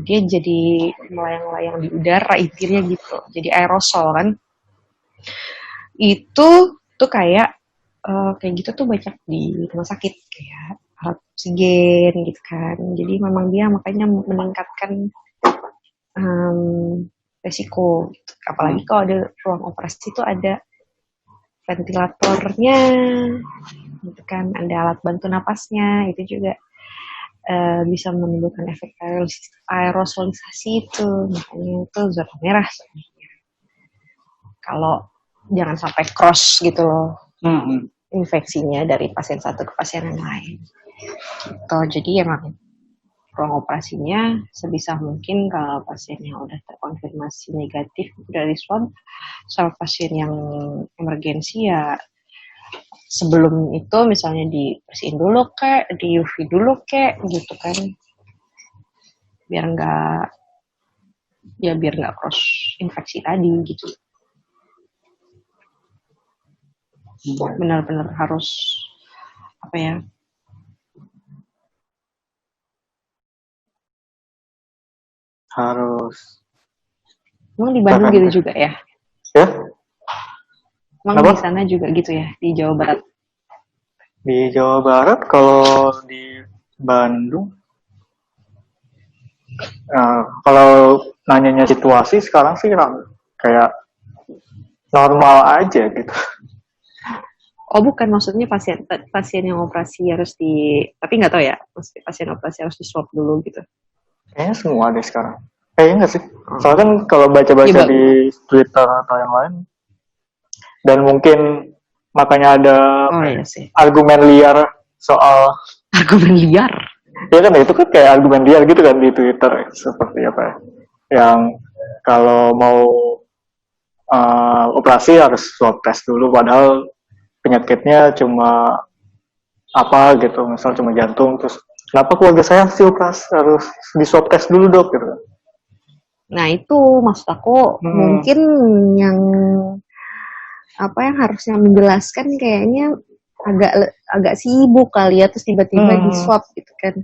dia jadi melayang-layang di udara intinya gitu. Jadi aerosol kan. Itu tuh kayak gitu tuh banyak di rumah sakit kayak alat oksigen gitu kan. Jadi memang dia makanya meningkatkan resiko gitu. Apalagi kalau ada ruang operasi itu ada ventilatornya gitu kan, ada alat bantu napasnya, itu juga bisa menimbulkan efek aerosolisasi itu. Makanya itu zona merah sebenarnya. Kalau jangan sampai cross gitu loh infeksinya dari pasien satu ke pasien yang lain gitu. Jadi emang ruang operasinya sebisa mungkin kalau pasien yang udah terkonfirmasi negatif dari swab, sama pasien yang emergensi ya sebelum itu misalnya dibersihin dulu kek, di UV dulu kek gitu kan, biar nggak cross infeksi tadi gitu. Benar-benar harus harus. Emang di Bandung gitu juga ya? Ya? Emang di sana juga gitu ya, di Jawa Barat? Di Jawa Barat, kalau di Bandung, kalau nanyanya situasi sekarang sih kayak normal aja gitu. Oh bukan, maksudnya pasien yang operasi harus tapi nggak tahu ya, maksudnya pasien operasi harus di swab dulu gitu. Kayaknya semua deh sekarang. Kayaknya nggak sih? Soalnya kan kalau baca-baca di Twitter atau yang lain, dan mungkin makanya ada argumen liar soal argumen liar. Ya kan, itu kan kayak argumen liar gitu kan di Twitter, seperti apa ya? Yang kalau mau operasi harus swab test dulu, padahal penyakitnya cuma apa gitu, misal cuma jantung, terus kenapa keluarga saya harus di swab test dulu dok gitu. Nah itu maksud aku mungkin yang harusnya menjelaskan kayaknya agak sibuk kali ya, terus tiba-tiba di swab gitu kan.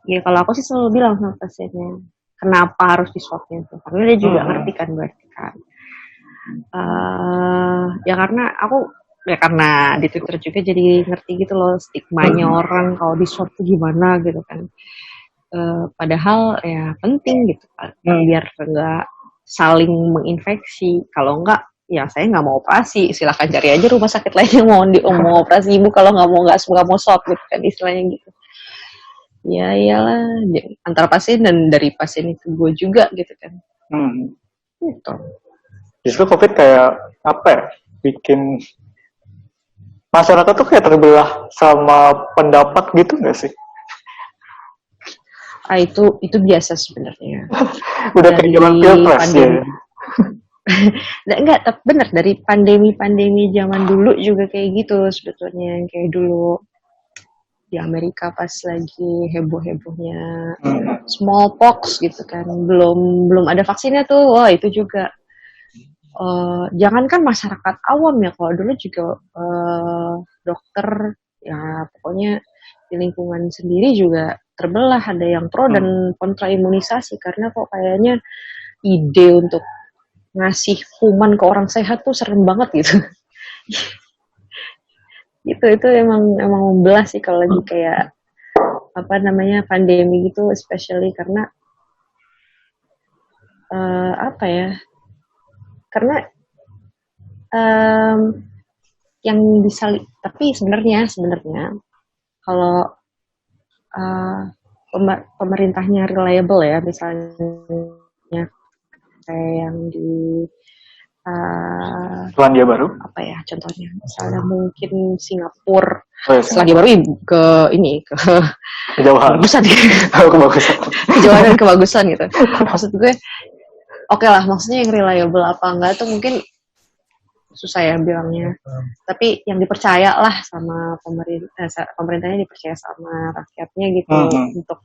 Ya kalau aku sih selalu bilang sama pasiennya kenapa harus di swabnya itu, karena dia juga ngerti kan berarti kan. Karena di Twitter juga jadi ngerti gitu loh stigmanya orang kalau di swab tuh gimana gitu kan. Padahal ya penting gitu kan, biar nggak saling menginfeksi. Kalau enggak ya saya nggak mau operasi, silakan cari aja rumah sakit lain yang mau operasi ibu kalau nggak mau swab gitu kan, istilahnya gitu. Ya iyalah, antara pasien dan dari pasien itu gue juga gitu kan. Gitu. Justru COVID kayak apa ya, bikin masyarakat tuh kayak terbelah sama pendapat gitu nggak sih? Itu biasa sebenarnya. Udah kayak zaman pilpres ya. Enggak, tapi bener dari pandemi zaman dulu juga kayak gitu sebetulnya, yang kayak dulu di Amerika pas lagi heboh-hebohnya smallpox gitu kan, belum ada vaksinnya tuh. Wah, itu juga jangankan masyarakat awam ya, kalau dulu juga dokter ya pokoknya di lingkungan sendiri juga terbelah, ada yang pro dan kontra imunisasi, karena kok kayaknya ide untuk ngasih kuman ke orang sehat tuh serem banget gitu. itu emang membelah sih kalau lagi kayak apa namanya pandemi gitu, especially karena apa ya, karena yang bisa tapi sebenarnya kalau pemerintahnya reliable ya, misalnya kayak yang di Selandia Baru apa ya contohnya, misalnya mungkin Singapura. Selandia Baru ke kebagusan kejauhan dan kebagusan gitu. Maksud gue oke lah, maksudnya yang reliable apa enggak tuh mungkin susah ya bilangnya, tapi yang dipercaya lah sama pemerintahnya, dipercaya sama rakyatnya gitu, untuk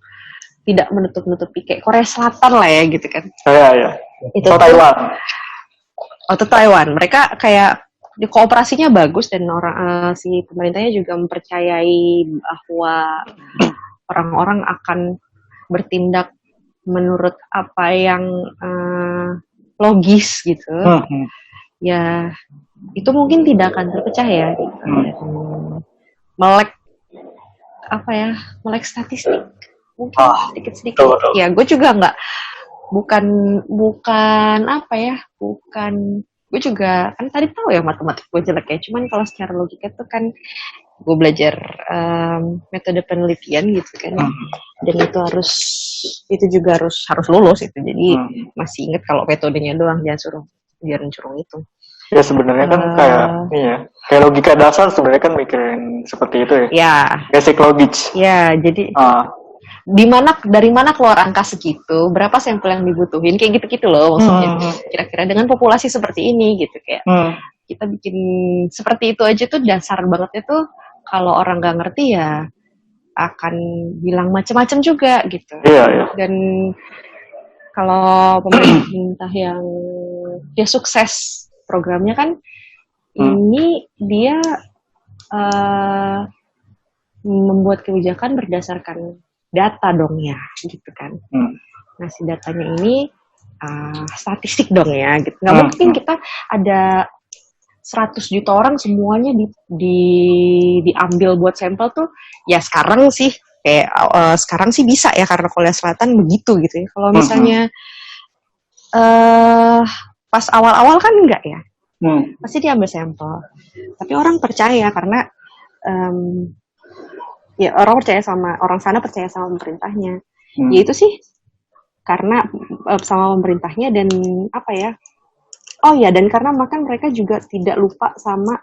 tidak menutup-nutupi kayak Korea Selatan lah ya gitu kan. Iya. Itu Taiwan. Atau Taiwan, mereka kayak di kooperasinya bagus, dan orang si pemerintahnya juga mempercayai bahwa orang-orang akan bertindak menurut apa yang logis gitu. Ya itu mungkin tidak akan terpecah ya gitu. Melek statistik mungkin sedikit-sedikit. Ya gue juga bukan gue juga kan tadi tahu ya matematik gue jelek ya, cuman kalau secara logika tuh kan gue belajar metode penelitian gitu kan, dan itu juga harus lulus itu, jadi masih inget kalau metodenya doang, jangan curung itu. Ya sebenarnya kan kayak logika dasar sebenarnya kan mikirin seperti itu ya. Ya. Basic logis. Ya, jadi dari mana keluar angka segitu, berapa sampel yang dibutuhin, kayak gitu-gitu loh maksudnya. Kira-kira dengan populasi seperti ini gitu kayak kita bikin seperti itu aja tuh dasar banget itu, kalau orang nggak ngerti ya akan bilang macam-macam juga gitu. Iya. Dan kalau pemerintah yang dia sukses programnya kan, ini dia membuat kebijakan berdasarkan data dong ya, gitu kan. Nah, si datanya ini statistik dong ya, gitu. Nggak mungkin kita ada 100 juta orang semuanya diambil buat sampel tuh. Ya sekarang sih bisa ya, karena Korea Selatan begitu gitu ya. Kalau misalnya pas awal-awal kan enggak ya, pasti diambil sampel. Tapi orang percaya karena ya orang sana percaya sama pemerintahnya. Ya itu sih karena sama pemerintahnya, dan apa ya? Oh ya, dan karena makan mereka juga tidak lupa sama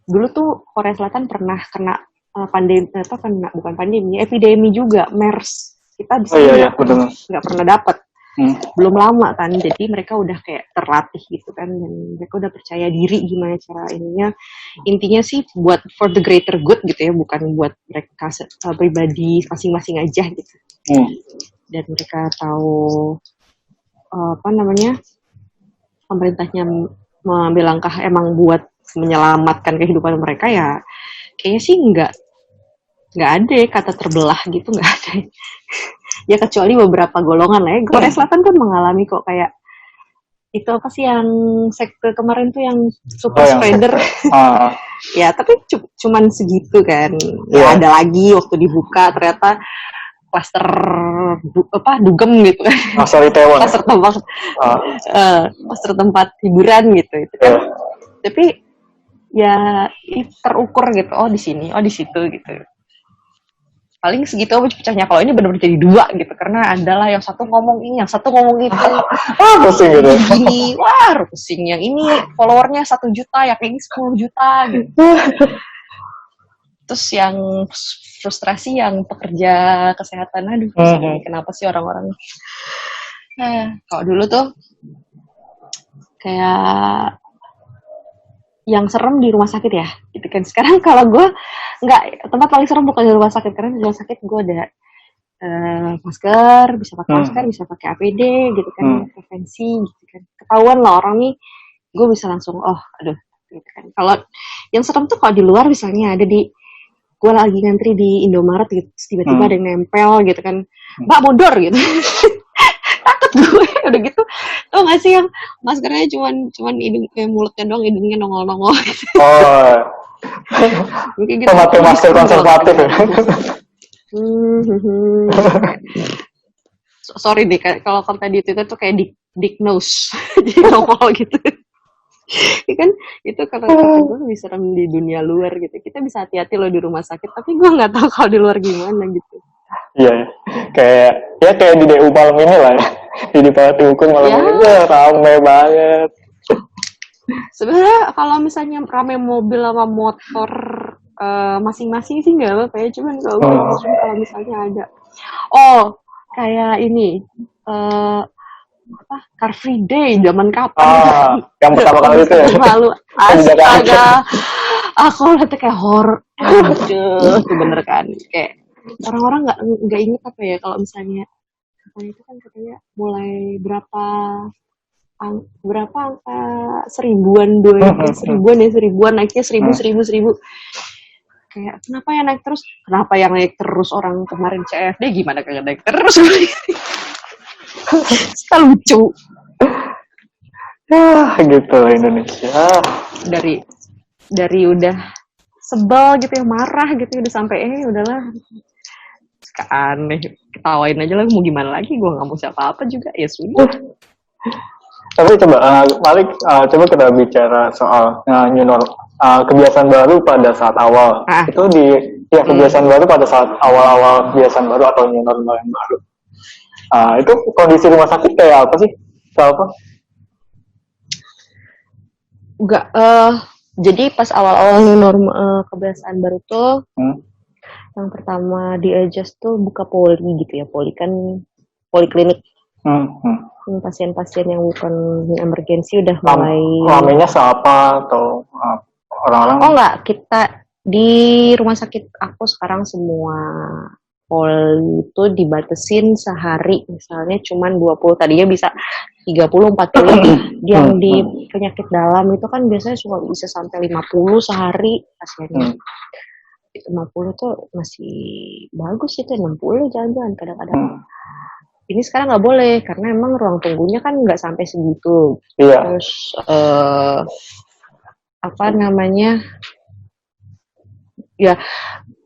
dulu tuh Korea Selatan pernah kena bukan pandemi, epidemi juga, MERS. Kita di sini nggak pernah dapat. Belum lama kan, jadi mereka udah kayak terlatih gitu kan, dan mereka udah percaya diri gimana cara ininya. Intinya sih buat for the greater good gitu ya, bukan buat mereka pribadi masing-masing aja gitu. Dan mereka tahu pemerintahnya mengambil langkah emang buat menyelamatkan kehidupan mereka, ya kayaknya sih nggak ada kata terbelah gitu, nggak ada. Ya kecuali beberapa golongan lah ya. Korea Selatan kan mengalami kok kayak itu apa sih yang sekte kemarin tuh yang super spreader. Ya tapi cuman segitu kan. Ya ada lagi waktu dibuka ternyata klaster dugem gitu kan. Klaster Itaewon. Klaster tempat hiburan gitu itu kan. Tapi ya terukur gitu. Oh di sini, oh di situ gitu. Paling segitu aja pecahnya. Kalau ini benar-benar jadi dua gitu, karena adalah yang satu ngomong ini, yang satu ngomong itu. Pusing gitu. Gini, pusing. Yang ini followernya 1 juta, yang ini 10 juta gitu. Terus yang frustrasi yang pekerja kesehatan. Aduh, kenapa sih orang-orang? Kalau dulu tuh kayak yang serem di rumah sakit ya, gitu kan. Sekarang kalau gue nggak, tempat paling serem bukan di rumah sakit, karena di rumah sakit gue ada masker, bisa pakai masker, bisa pakai APD, gitu kan, prevensi, gitu kan. Ketahuan lah orang nih, gue bisa langsung, aduh, gitu kan. Kalau yang serem tuh kalau di luar misalnya ada di, gue lagi ngantri di Indomaret gitu, tiba-tiba ada yang nempel gitu kan, Mbak mundur gitu. Takut gue udah gitu, tau gak sih yang maskernya cuman hidung, mulutnya doang, hidungnya nongol-nongol gitu. Mungkin gitu. Pakai masker konservatif ya. Sorry deh, kalau tadi itu tuh kayak dick nose, jadi nongol gitu. Kan itu karena gue lebih serem di dunia luar gitu. Kita bisa hati-hati loh di rumah sakit, tapi gue nggak tahu kalau di luar gimana gitu. Iya, kayak di DU malam ini lah ya. Di Parti Hukum malam ini ramai banget. Sebenarnya kalau misalnya ramai mobil sama motor masing-masing sih nggak apa-apa ya. Cuman kalau misalnya ada, kayak ini Car Free Day zaman kapan? Yang pertama kali itu ya. Lalu astaga, aku lihat kayak horor. Itu bener kan? Kayak orang-orang nggak inget apa ya kalau misalnya itu kan katanya mulai berapa angka seribuan naiknya seribu. Kayak kenapa ya naik terus? Kenapa yang naik terus orang kemarin CFD gimana kayak naik terus? Suka lucu. Gitu Indonesia. Dari udah sebel gitu ya, marah gitu udah sampai udahlah. Aneh, ketawain aja lah, mau gimana lagi, gue gak mau siapa-apa juga, ya sudah. Tapi coba, Malik, coba kita bicara soal new normal, kebiasaan baru pada saat awal. Itu kebiasaan baru pada saat awal-awal kebiasaan baru atau new normal yang baru. Itu kondisi rumah sakit kayak apa sih? Apa? Enggak, jadi pas awal-awal new normal kebiasaan baru tuh, yang pertama di-adjust tuh buka poli gitu ya. Poli kan poliklinik. Pasien-pasien yang bukan emergensi udah mulai. Namanya siapa atau orang-orang? Enggak, kita di rumah sakit aku sekarang semua poli itu dibatasin sehari misalnya cuman 20, tadinya bisa 30, 40. Yang di penyakit dalam itu kan biasanya cuma bisa sampai 50 sehari pasiennya. 50 tuh masih bagus itu, 60 jangan-jangan kadang-kadang. Ini sekarang nggak boleh karena emang ruang tunggunya kan nggak sampai segitu. Iya. Terus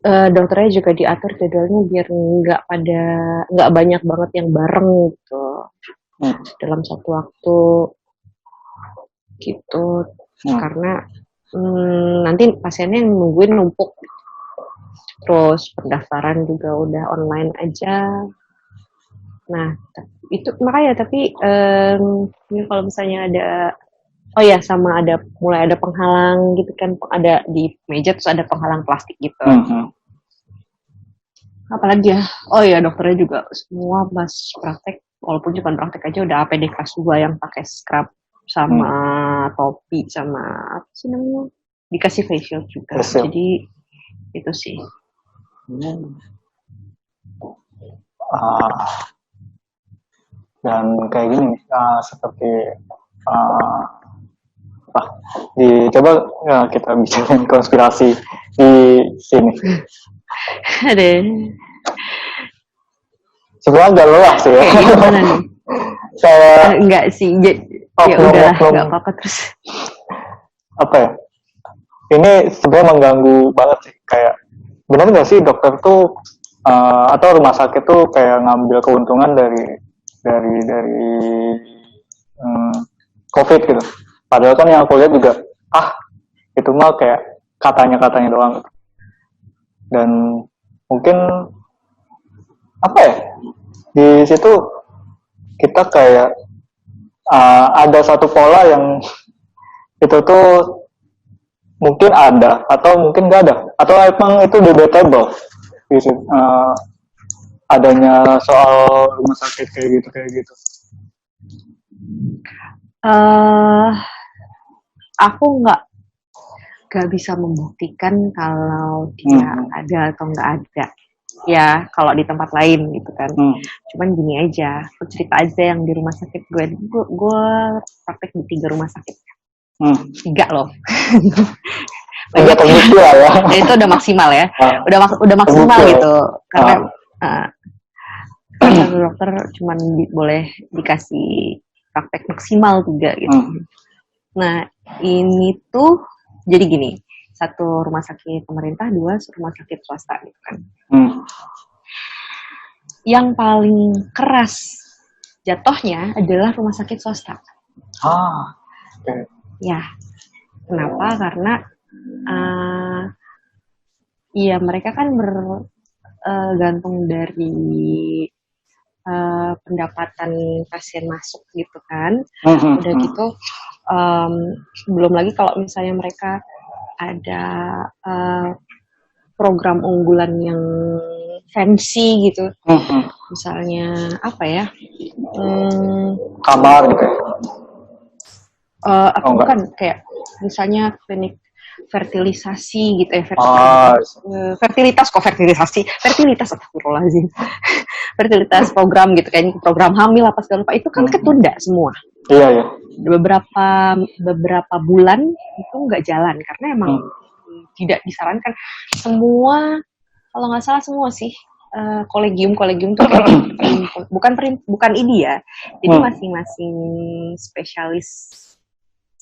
dokternya juga diatur jadwalnya biar nggak banyak banget yang bareng gitu dalam satu waktu gitu. Karena nanti pasiennya yang nungguin numpuk. Terus pendaftaran juga udah online aja. Nah, itu makanya tapi kalau misalnya ada sama mulai ada penghalang gitu kan, ada di meja terus ada penghalang plastik gitu. Apalagi ya, dokternya juga semua pas praktek, walaupun cuma praktek aja udah APD kelas 2 yang pakai scrub sama topi sama apa sih namanya? Dikasih face shield juga. Jadi itu sih. Dan kayak gini seperti coba kita bicara konspirasi di sini. Ada. Sebenarnya agak lelah sih ya. Gimana nih? Enggak sih, ya udahlah, nggak apa-apa terus. Apa ya? Ini sebenarnya mengganggu banget sih. Kayak benar nggak sih dokter tuh atau rumah sakit tuh kayak ngambil keuntungan dari COVID gitu. Padahal kan yang aku lihat juga itu mah kayak katanya doang. Dan mungkin apa ya, di situ kita kayak ada satu pola yang itu tuh mungkin ada atau mungkin nggak ada, atau emang itu debatable. adanya soal rumah sakit kayak gitu. Aku nggak bisa membuktikan kalau dia ada atau nggak ada. Ya, kalau di tempat lain gitu kan. Cuman gini aja, aku cerita aja yang di rumah sakit gue praktek di 3 rumah sakit. 3 loh. Banyak ya. Itu udah maksimal ya. Udah maksimal gitu. Karena dokter cuman boleh dikasih praktek maksimal 3 gitu. Nah, ini tuh jadi gini, 1 rumah sakit pemerintah, 2 rumah sakit swasta gitu kan. Yang paling keras jatuhnya adalah rumah sakit swasta. Ya, kenapa? Karena ya mereka kan bergantung dari pendapatan pasien masuk gitu kan. Udah gitu belum lagi kalau misalnya mereka ada program unggulan yang fancy gitu. Misalnya apa ya? Kamar gitu. Bukan kayak misalnya klinik fertilisasi gitu ya, fertilitas astagfirullahaladzim. Fertilitas program gitu, kayak program hamil apa segala macam itu kan ketunda semua. Iya. Beberapa bulan itu nggak jalan karena emang tidak disarankan. Semua, kalau nggak salah semua sih kolegium tuh bukan ini ya. Jadi masing-masing spesialis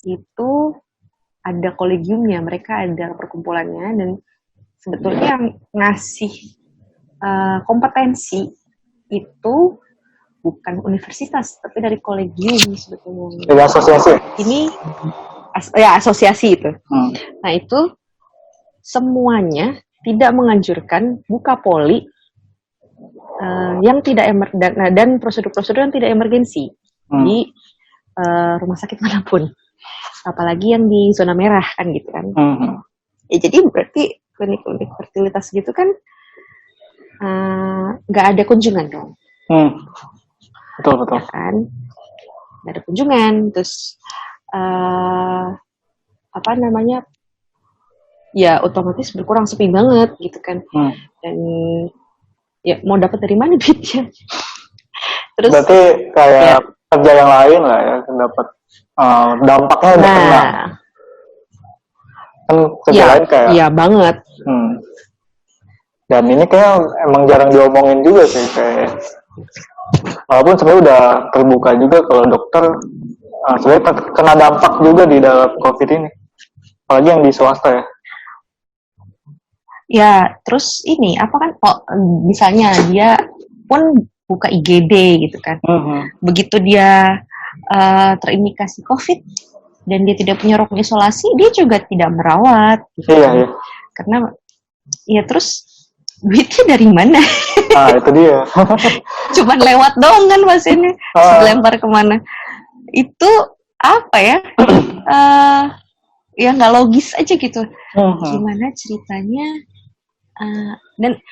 itu ada kolegiumnya, mereka ada perkumpulannya, dan sebetulnya yang ngasih kompetensi itu bukan universitas, tapi dari kolegium sebetulnya. Dari asosiasi? Ini asosiasi itu. Nah itu semuanya tidak menganjurkan buka poli yang tidak dan prosedur-prosedur yang tidak emergensi di rumah sakit manapun. Apalagi yang di zona merah kan gitu kan. Ya jadi berarti klinik-klinik fertilitas gitu kan nggak ada kunjungan dong. Betul. Ya kan? Nggak ada kunjungan, terus ya otomatis berkurang, sepi banget gitu kan. Dan ya mau dapat dari mana duitnya? Terus berarti kayak kerja yang lain lah ya, dapat dampaknya udah kena. Kan kerja lain kayak iya banget. Dan ini kayak emang jarang diomongin juga sih, kayak walaupun sebenarnya udah terbuka juga kalau dokter sebenarnya kena dampak juga di dalam COVID ini, apalagi yang di swasta ya. Ya, terus ini apa kan? Misalnya dia pun buka IGD gitu kan. Begitu dia terindikasi COVID dan dia tidak punya ruang isolasi, dia juga tidak merawat. Gitu. Iya. Karena ya terus duitnya dari mana? Itu dia. Cuman lewat dong kan pasiennya, dilempar kemana? Itu apa ya? Ya nggak logis aja gitu. Gimana ceritanya? Dan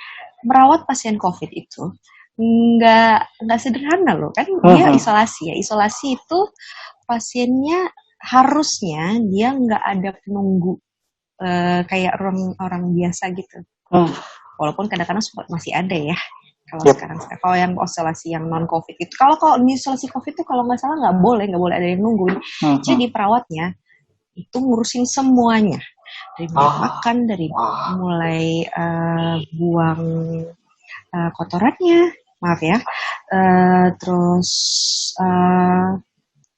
merawat pasien COVID itu nggak sederhana loh kan. Dia isolasi itu pasiennya harusnya dia nggak ada penunggu kayak orang biasa gitu. Walaupun kadang-kadang masih ada ya kalau sekarang. Kalau yang isolasi yang non COVID itu, kalau isolasi COVID itu kalau nggak salah nggak boleh ada yang nungguin. Jadi perawatnya itu ngurusin semuanya, dari makan, dari mulai buang kotorannya, maaf ya, terus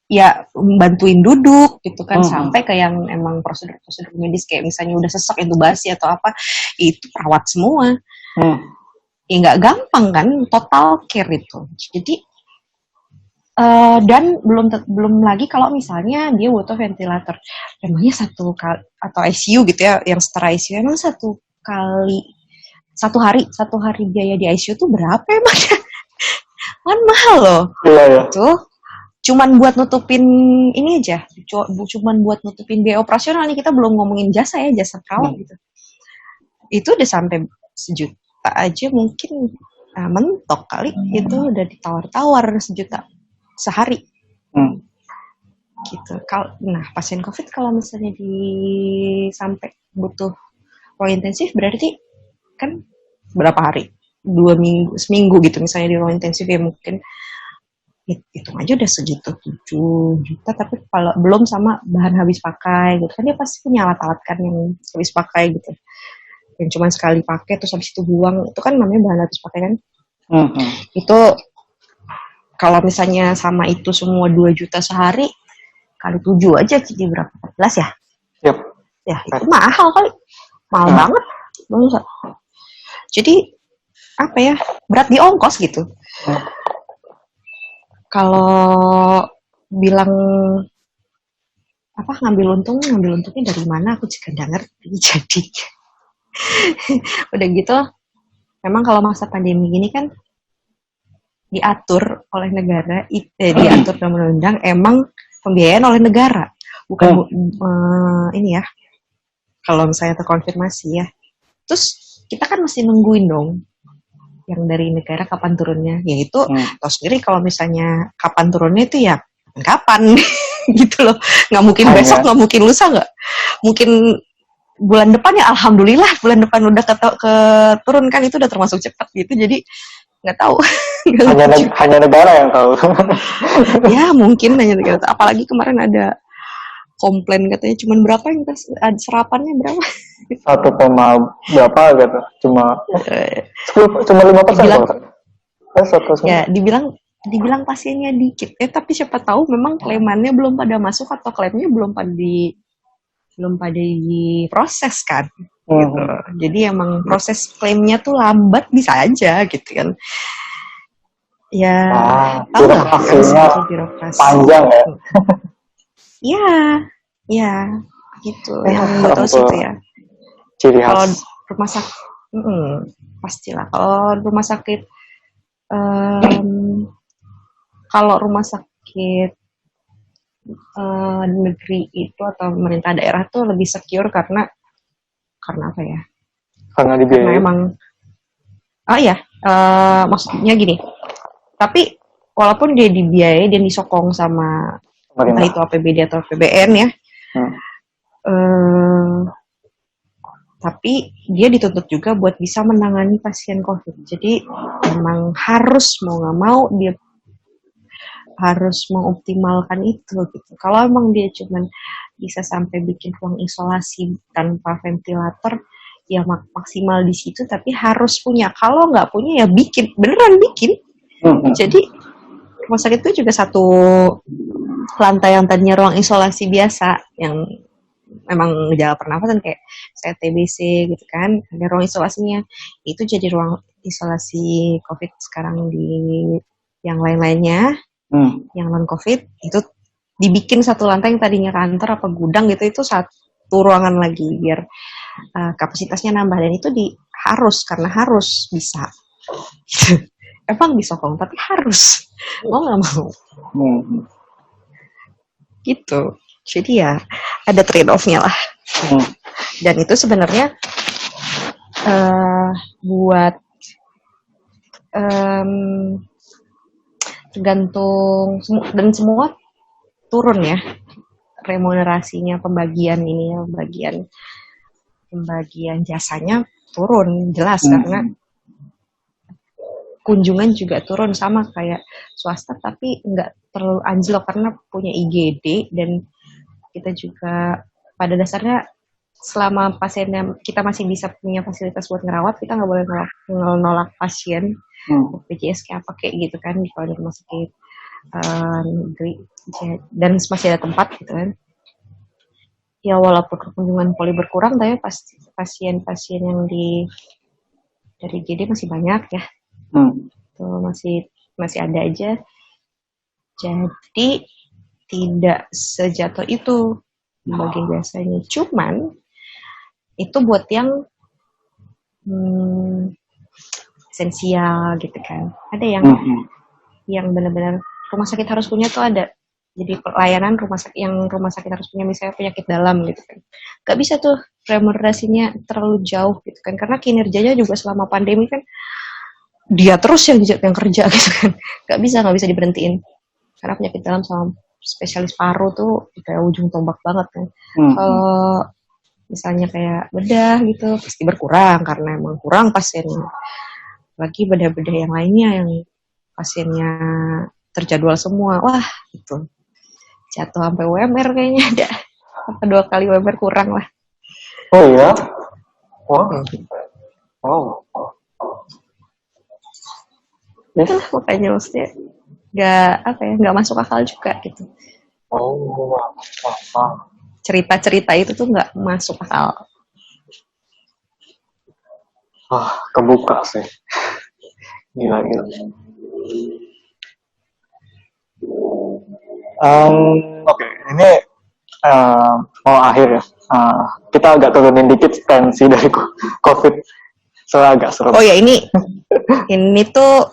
ya bantuin duduk gitu kan, sampai ke yang emang prosedur medis kayak misalnya udah sesak intubasi atau apa, itu perawat semua. Ya nggak gampang kan, total care itu. Jadi dan belum lagi kalau misalnya dia butuh ventilator, emangnya satu kali atau ICU gitu ya, yang setara ICU emang satu hari biaya di ICU tuh berapa emang? Kan mahal loh. Iya. Tuh cuman buat nutupin ini aja, cuman buat nutupin biaya operasional nih, kita belum ngomongin jasa perawat gitu. Itu udah sampai 1 aja mungkin mentok kali itu udah ditawar-tawar 1 juta sehari. Gitu. Nah, pasien COVID kalau misalnya sampai butuh ruang intensif berarti kan berapa hari? 2 minggu, seminggu gitu misalnya di ruang intensif ya mungkin hitung aja udah segitu 7 juta, tapi kalau belum sama bahan habis pakai gitu kan dia pasti punya alat-alat kan yang habis pakai gitu, yang cuma sekali pakai terus habis itu buang, itu kan namanya bahan habis pakai kan. Itu kalau misalnya sama itu semua 2 juta sehari kali 7 aja jadi berapa? 14 ya? Yep. Ya itu mahal kali, mahal banget. Jadi apa ya, berat di ongkos gitu. Kalau bilang ngambil untungnya dari mana aku juga nggak ngerti. Jadi udah gitu memang kalau masa pandemi gini kan diatur oleh negara, diatur dalam undang-undang emang pembiayaan oleh negara, bukan ini ya, kalau misalnya terkonfirmasi ya. Terus kita kan mesti nungguin dong yang dari negara kapan turunnya, yaitu tahu sendiri kalau misalnya kapan turunnya itu ya kapan gitu loh, nggak mungkin besok, nggak mungkin lusa, nggak mungkin bulan depan ya, alhamdulillah bulan depan udah turun kan, itu udah termasuk cepat gitu, jadi nggak tahu. hanya negara yang tahu. Ya mungkin hanya negara, apalagi kemarin ada komplain katanya cuman berapa yang serapannya berapa? 1, berapa gitu, cuma 5%. Ya dibilang pasiennya dikit, tapi siapa tahu memang klaimannya belum pada masuk atau klaimnya belum pada diproses kan. Gitu. Jadi emang proses klaimnya tuh lambat, bisa aja gitu kan. Ya, tahu lah birokrasi panjang ya. Iya, gitu. Yang betul sih itu ya. Kalau rumah sakit, pastilah. Kalau rumah sakit negeri itu atau pemerintah daerah tuh lebih secure karena apa ya? Karena dibiayai. Karena emang, maksudnya gini. Tapi walaupun dia dibiayai dan disokong sama entah itu APBD atau APBN ya, tapi dia dituntut juga buat bisa menangani pasien COVID. Jadi memang harus mau nggak mau dia harus mengoptimalkan itu gitu. Kalau emang dia cuman bisa sampai bikin ruang isolasi tanpa ventilator, ya maksimal di situ, tapi harus punya. Kalau nggak punya ya beneran bikin. Jadi rumah sakit itu juga satu lantai yang tadinya ruang isolasi biasa yang memang gejala pernafasan kayak saya TBC gitu kan, ada ruang isolasinya, itu jadi ruang isolasi COVID sekarang di yang lain-lainnya, yang non COVID itu dibikin satu lantai yang tadinya kantor apa gudang gitu, itu satu ruangan lagi biar kapasitasnya nambah, dan itu karena harus bisa. Emang disokong tapi harus mau nggak mau gitu. Jadi ya ada trade off-nya lah. Dan itu sebenarnya buat tergantung dan semua turun ya remunerasinya, pembagian jasanya turun jelas karena kunjungan juga turun sama kayak swasta, tapi nggak terlalu anjlok karena punya IGD, dan kita juga pada dasarnya selama pasiennya kita masih bisa punya fasilitas buat ngerawat, kita nggak boleh nolak pasien BPJS kayak apa kayak gitu kan, kalau di rumah sakit negeri dan masih ada tempat gitu kan. Ya walaupun kunjungan poli berkurang, tapi pasti pasien-pasien yang dari IGD masih banyak ya. Tuh, masih ada aja. Jadi tidak sejatuh itu bagian jasanya. Cuman itu buat yang esensial gitu kan. Ada yang benar-benar rumah sakit harus punya tuh ada Jadi pelayanan rumah sakit harus punya misalnya penyakit dalam gitu kan. Gak bisa tuh remunerasinya terlalu jauh gitu kan. Karena kinerjanya juga selama pandemi kan dia terus yang kerja gitu kan. Gak bisa diberhentiin. Karena penyakit dalam sama spesialis paru tuh kayak ujung tombak banget kan. Kalau misalnya kayak bedah gitu pasti berkurang karena emang kurang pasiennya. Lagi bedah-bedah yang lainnya yang pasiennya terjadwal semua. Wah, itu jatuh sampai UMR kayaknya ada. Sampai 2 kali UMR kurang lah. Oh iya? Wow. Itulah makanya maksudnya nggak masuk akal juga gitu. Oh, Cerita-cerita itu tuh nggak masuk akal. Wah, kebuka sih. Gila. Oke, ini mau akhir ya. Kita agak turunin dikit tensi dari COVID. Soalnya agak seru. Oh ya ini tuh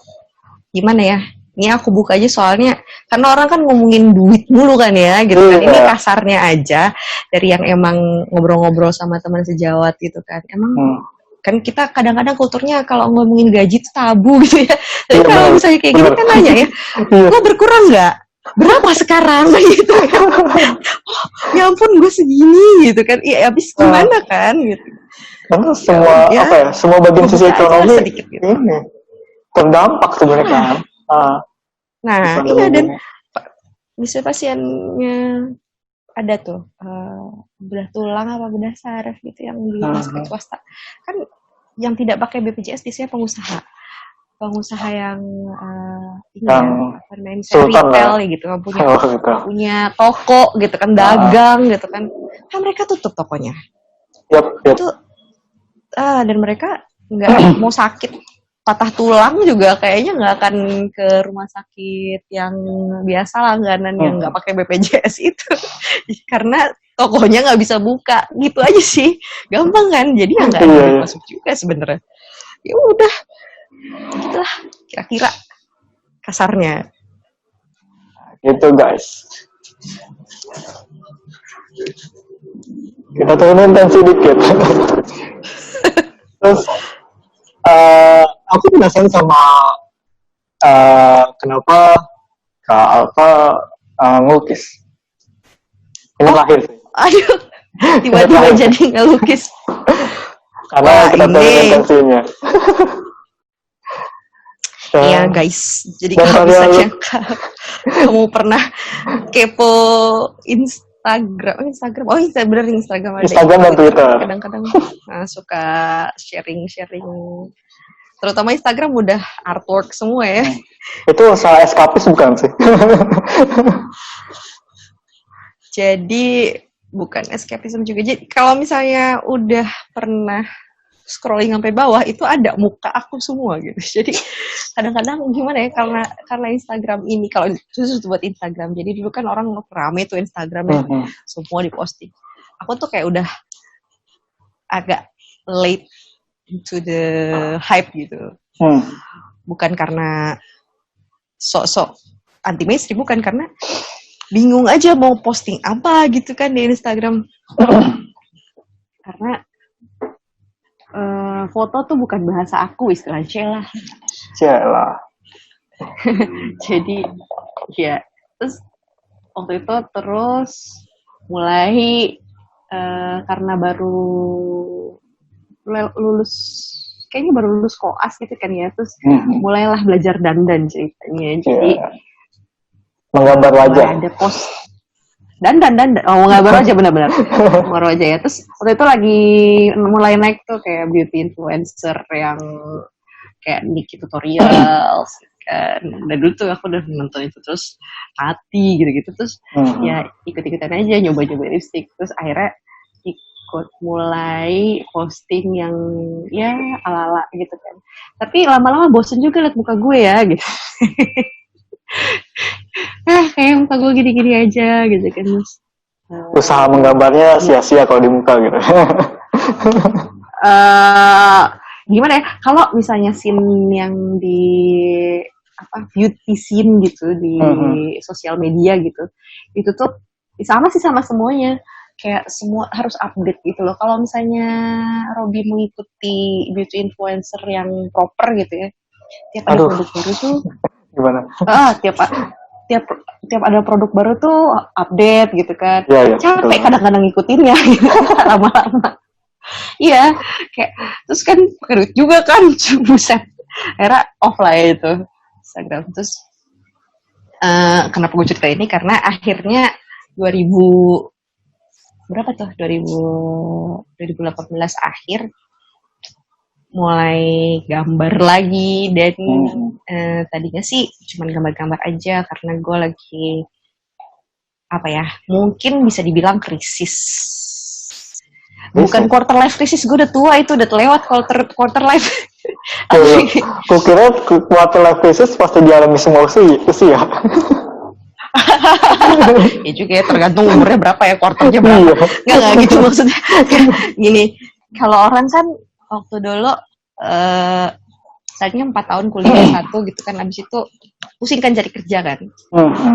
gimana ya? Ini aku buka aja soalnya karena orang kan ngomongin duit mulu kan ya gitu kan. Ini kasarnya aja dari yang emang ngobrol-ngobrol sama teman sejawat gitu kan. Emang kan kita kadang-kadang kulturnya kalau ngomongin gaji itu tabu gitu ya. Tapi kalau misalnya kayak gini kan nanya ya, lo berkurang nggak? Berapa sekarang gitu kan? Oh, ya ampun gue segini gitu kan. Iya habis gimana kan gitu. Karena semua bagian sisi ekonomi sedikit, gitu. Ini terdampak sebenarnya kan. Nah iya dan bisa pasiennya ada tuh bedah tulang apa bedah saraf gitu yang di rumah sakit swasta kan yang tidak pakai BPJS biasanya pengusaha yang retail gitu kan punya toko gitu kan dagang gitu kan mereka tutup tokonya. Yep. Itu dan mereka nggak mau sakit patah tulang juga kayaknya nggak akan ke rumah sakit yang biasa langganan yang nggak pakai BPJS itu karena tokonya nggak bisa buka gitu aja sih gampang kan jadi ya nggak ada masuk juga sebenarnya ya udah gitulah kira-kira kasarnya gitu guys kita turunin tensi dikit terus aku penasaran sama kenapa Kak Alfa ngelukis. Ini terakhir sih. Aduh, tiba-tiba jadi ngelukis. Karena kita turunin tensinya. Iya guys, jadi kalau misalnya kamu pernah kepo Instagram, bener Instagram ada. Instagram dan Twitter. Kadang-kadang suka sharing, terutama Instagram udah artwork semua ya. Itu salah eskapis bukan sih? Jadi bukan eskapisme juga. Jadi kalau misalnya udah pernah scrolling sampai bawah itu ada muka aku semua gitu. Jadi kadang-kadang gimana ya karena Instagram ini kalau khusus buat Instagram. Jadi dulu kan orang rame tuh Instagramnya semua diposting. Aku tuh kayak udah agak late into the hype gitu. Bukan karena sok-sok anti mainstream, bukan karena bingung aja mau posting apa gitu kan di Instagram. Karena foto tuh bukan bahasa aku istilahnya Celah. Jadi ya terus waktu itu mulai karena baru kayaknya baru lulus koas gitu kan ya terus mulailah belajar dandan ceritanya jadi menggambar wajah ada post dandan menggambar wajah benar-benar menggambar wajah ya terus waktu itu lagi mulai naik tuh kayak beauty influencer yang kayak Nikki tutorials kan dan dulu tuh aku udah nonton itu terus hati gitu-gitu terus ya ikut-ikutan aja nyoba-nyoba lipstick terus akhirnya mulai posting yang ya ala-ala gitu kan. Tapi lama-lama bosen juga liat muka gue ya gitu. Kayak muka gue gini-gini aja gitu kan. Usaha menggambarnya sia-sia kalau di muka gitu. Gimana ya? Kalau misalnya scene yang di beauty scene gitu di sosial media gitu. Itu tuh sama sih sama semuanya. Kayak semua harus update gitu loh. Kalau misalnya Robby mengikuti beauty influencer yang proper gitu ya, tiap ada produk baru tuh gimana? Tiap ada produk baru tuh update gitu kan. Ya, capek kadang-kadang ngikutinnya gitu. Lama-lama. Iya, kayak terus kan pakai duit juga kan, buset. Akhirnya off lah itu Instagram. Terus kenapa gue cerita ini, karena akhirnya 2018 akhir mulai gambar lagi, dan tadinya sih cuman gambar-gambar aja karena gue lagi mungkin bisa dibilang krisis. Bukan quarter life crisis, gue udah tua, itu udah lewat quarter life. Gue kira quarter life crisis pasti dialami semua usia. Ya juga ya, tergantung umurnya berapa ya, quarternya berapa. Nggak gitu maksudnya. Gini, kalau orang kan waktu dulu tadinya 4 tahun kuliah satu gitu kan, abis itu pusing kan cari kerja kan.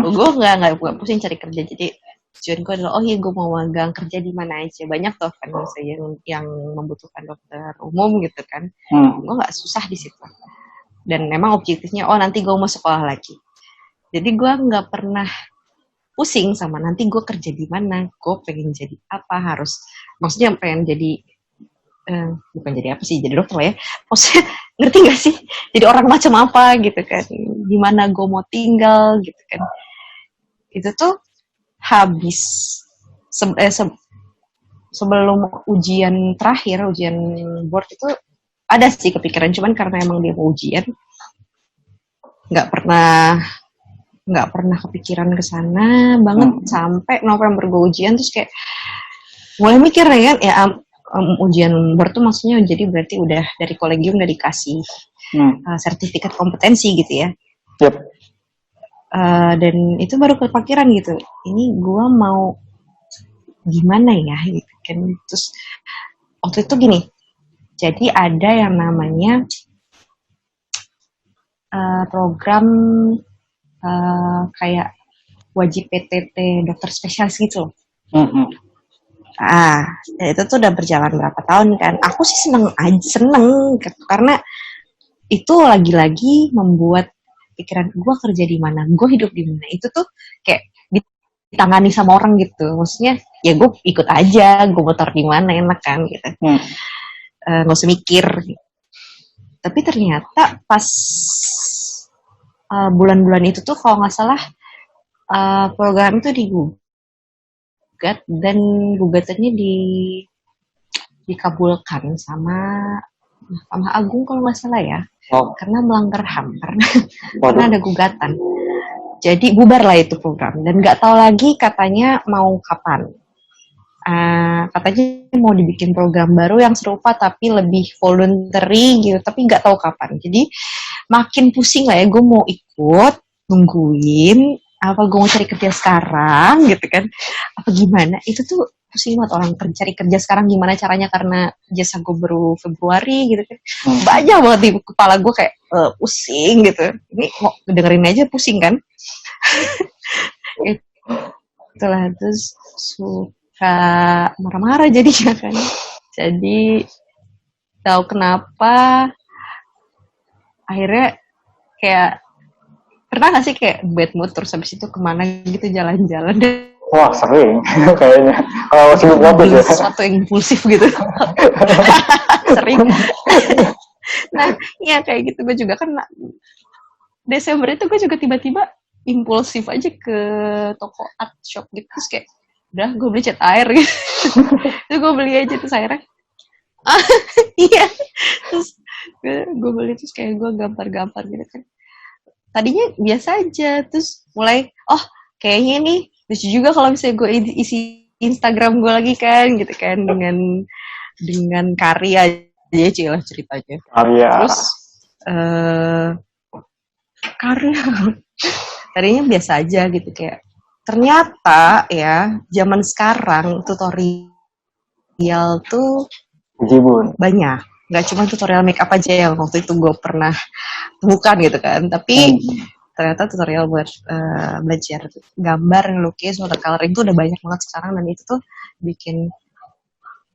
Gue nggak pusing cari kerja, jadi tujuan gue adalah gue mau magang kerja di mana aja, banyak tuh kan yang membutuhkan dokter umum gitu kan. Gue nggak susah di situ, dan memang objektifnya nanti gue mau sekolah lagi. Jadi gue nggak pernah pusing sama nanti gue kerja di mana, gue pengen jadi apa, maksudnya pengen jadi bukan jadi apa sih, jadi dokter ya, maksudnya ngerti gak sih, jadi orang macam apa gitu kan, gimana gue mau tinggal gitu kan. Itu tuh habis sebelum ujian terakhir, ujian board itu ada sih kepikiran, cuman karena emang dia mau ujian, nggak pernah kepikiran ke sana banget. Sampai November gue ujian, terus kayak mulai mikir ya ujian board tuh maksudnya jadi berarti udah dari kolegium udah dikasih sertifikat kompetensi gitu ya. Yep. Dan itu baru kepikiran gitu, ini gue mau gimana ya gitu kan. Terus waktu itu gini, jadi ada yang namanya program kayak wajib PTT dokter spesialis gitu loh. Itu tuh udah berjalan berapa tahun kan. Aku sih seneng gitu, karena itu lagi-lagi membuat pikiran gue kerja di mana, gue hidup di mana, itu tuh kayak ditangani sama orang gitu. Maksudnya ya gue ikut aja, gue motor di mana enak kan gitu, nggak usah mikir. Tapi ternyata pas bulan-bulan itu tuh kalau nggak salah program itu digugat, dan gugatannya dikabulkan sama Mahkamah Agung kalau nggak salah ya. Karena melanggar HAM, karena ada gugatan. Jadi bubar lah itu program, dan nggak tahu lagi katanya mau kapan. Katanya mau dibikin program baru yang serupa tapi lebih voluntary gitu, tapi nggak tahu kapan. Jadi makin pusing lah ya, gue mau ikut, nungguin apa gue mau cari kerja sekarang gitu kan, apa gimana. Itu tuh pusing banget, orang cari kerja sekarang gimana caranya, karena jasa gue baru Februari gitu kan. Banyak banget di kepala gue, kayak pusing gitu. Ini mau dengerin aja pusing kan. Itulah, terus suka marah-marah jadinya kan. Jadi tahu kenapa akhirnya kayak pernah gak sih kayak bad mood terus habis itu kemana gitu jalan-jalan deh. Wah, sering kayaknya. Kalau sibuk banget ya. Sesuatu yang impulsif gitu. Sering. Nah, ya kayak gitu. Gue juga kan Desember itu gue juga tiba-tiba impulsif aja ke toko art shop gitu. Terus kayak, udah gue beli cat air gitu. Terus gue beli aja terus akhirnya. Iya. Terus gue beli, terus kayak gue gambar-gambar gitu kan. Tadinya biasa aja, terus mulai, kayaknya nih lucu juga kalau misalnya gue isi Instagram gue lagi kan gitu kan, dengan karya aja cilah ceritanya. Karya. Terus karya tadinya biasa aja gitu, kayak ternyata ya zaman sekarang tutorial tuh Jibun. banyak. nggak cuma tutorial make up aja yang waktu itu gue pernah temukan gitu kan, tapi ternyata tutorial buat belajar gambar, lukis, watercoloring itu udah banyak banget sekarang, dan itu tuh bikin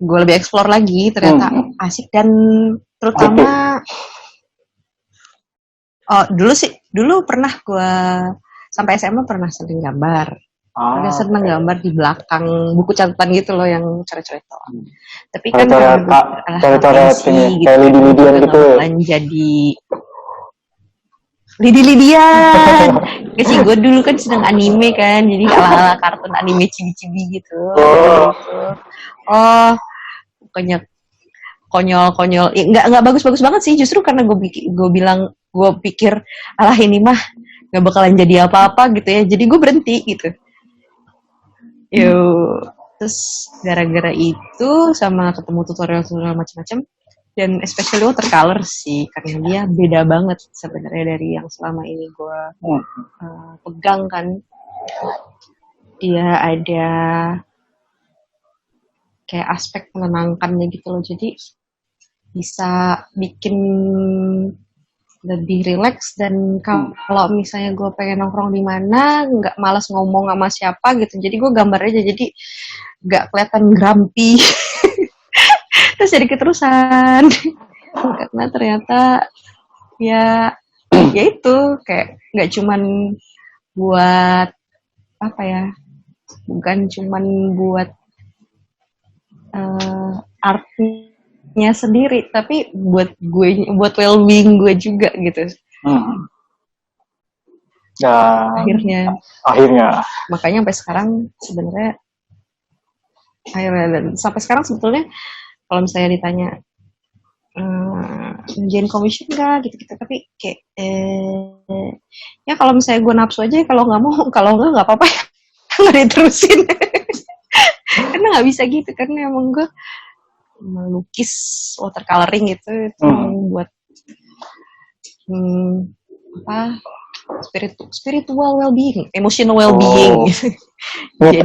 gue lebih explore lagi, ternyata asik. Dan terutama dulu pernah gue sampai SMA pernah sering gambar. Udah seneng gambar di belakang buku catatan gitu loh yang coret-coret doang. Tapi kan coret-coret ini kayak lidi-lidian gitu. Jadi lidi-lidian. Sih gue dulu kan sedang anime kan, jadi ala-ala kartun anime cibi-cibi gitu. Oh, pokoknya konyol-konyol. Nggak bagus-bagus banget sih, justru karena gue pikir alah ini mah nggak bakalan jadi apa-apa gitu ya. Jadi gue berhenti gitu. Terus gara-gara itu sama ketemu tutorial macam-macam, dan especially watercolor sih, karena dia beda banget sebenarnya dari yang selama ini gue pegang kan. Dia ada kayak aspek menenangkannya gitu loh, jadi bisa bikin lebih rileks. Dan kalau misalnya gue pengen nongkrong di mana, nggak malas ngomong sama siapa gitu, jadi gue gambar aja, jadi nggak kelihatan grumpy. Terus jadi keterusan. Karena ternyata ya itu kayak nggak cuman buat apa ya, bukan cuman buat artnya sendiri, tapi buat well-being gue juga gitu. Akhirnya makanya sampai sekarang sebenarnya dan sampai sekarang sebetulnya kalau misalnya ditanya ngerjain commission nggak gitu-gitu, tapi kayak ya kalau misalnya gue nafsu aja, kalau nggak apa-apa ya, nggak diterusin. Karena nggak bisa gitu, karena emang gue melukis watercoloring itu buat spiritual well-being, emotional well-being gitu. Jadi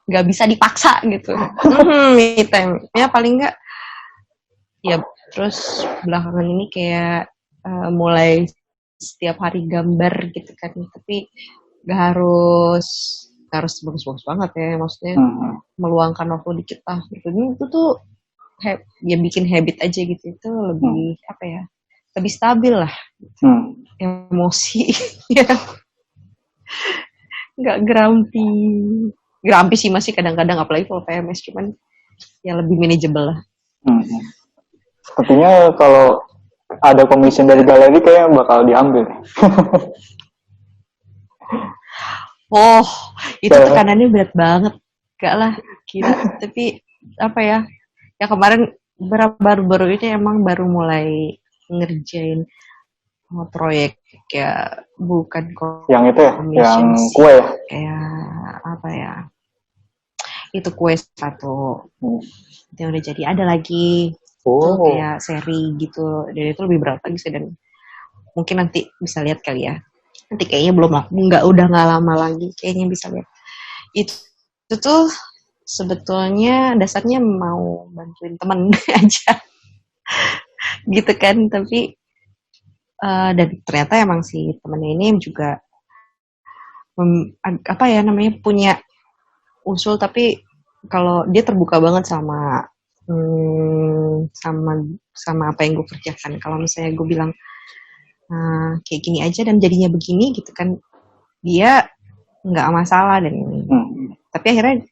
nggak bisa dipaksa gitu. Me time ya paling nggak ya. Terus belakangan ini kayak mulai setiap hari gambar gitu kan, tapi nggak harus bagus-bagus banget ya, maksudnya meluangkan waktu dikit lah gitu. Itu tuh ya bikin habit aja gitu, itu lebih apa ya, lebih stabil lah emosi. Ya nggak grumpy sih masih kadang-kadang, apalagi kalau PMS, cuman ya lebih manageable lah. Sepertinya kalau ada commission dari galeri kayak bakal diambil. Oh, itu tekanannya berat banget. Gak lah, kira. Tapi apa ya? Ya kemarin baru-baru ini emang baru mulai ngerjain proyek ya, bukan yang itu ya, yang kue ya. Kayak apa ya? Itu kue satu. Yang udah jadi, ada lagi. Itu kayak seri gitu. Dan itu lebih berat lagi sih, dan mungkin nanti bisa lihat kali ya. Nanti kayaknya udah nggak lama lagi kayaknya bisa lihat. Itu tuh sebetulnya dasarnya mau bantuin temen aja gitu kan, tapi dan ternyata emang si temennya ini juga punya usul, tapi kalau dia terbuka banget sama apa yang gue kerjakan. Kalau misalnya gue bilang kayak gini aja dan jadinya begini gitu kan, dia nggak masalah. Dan tapi akhirnya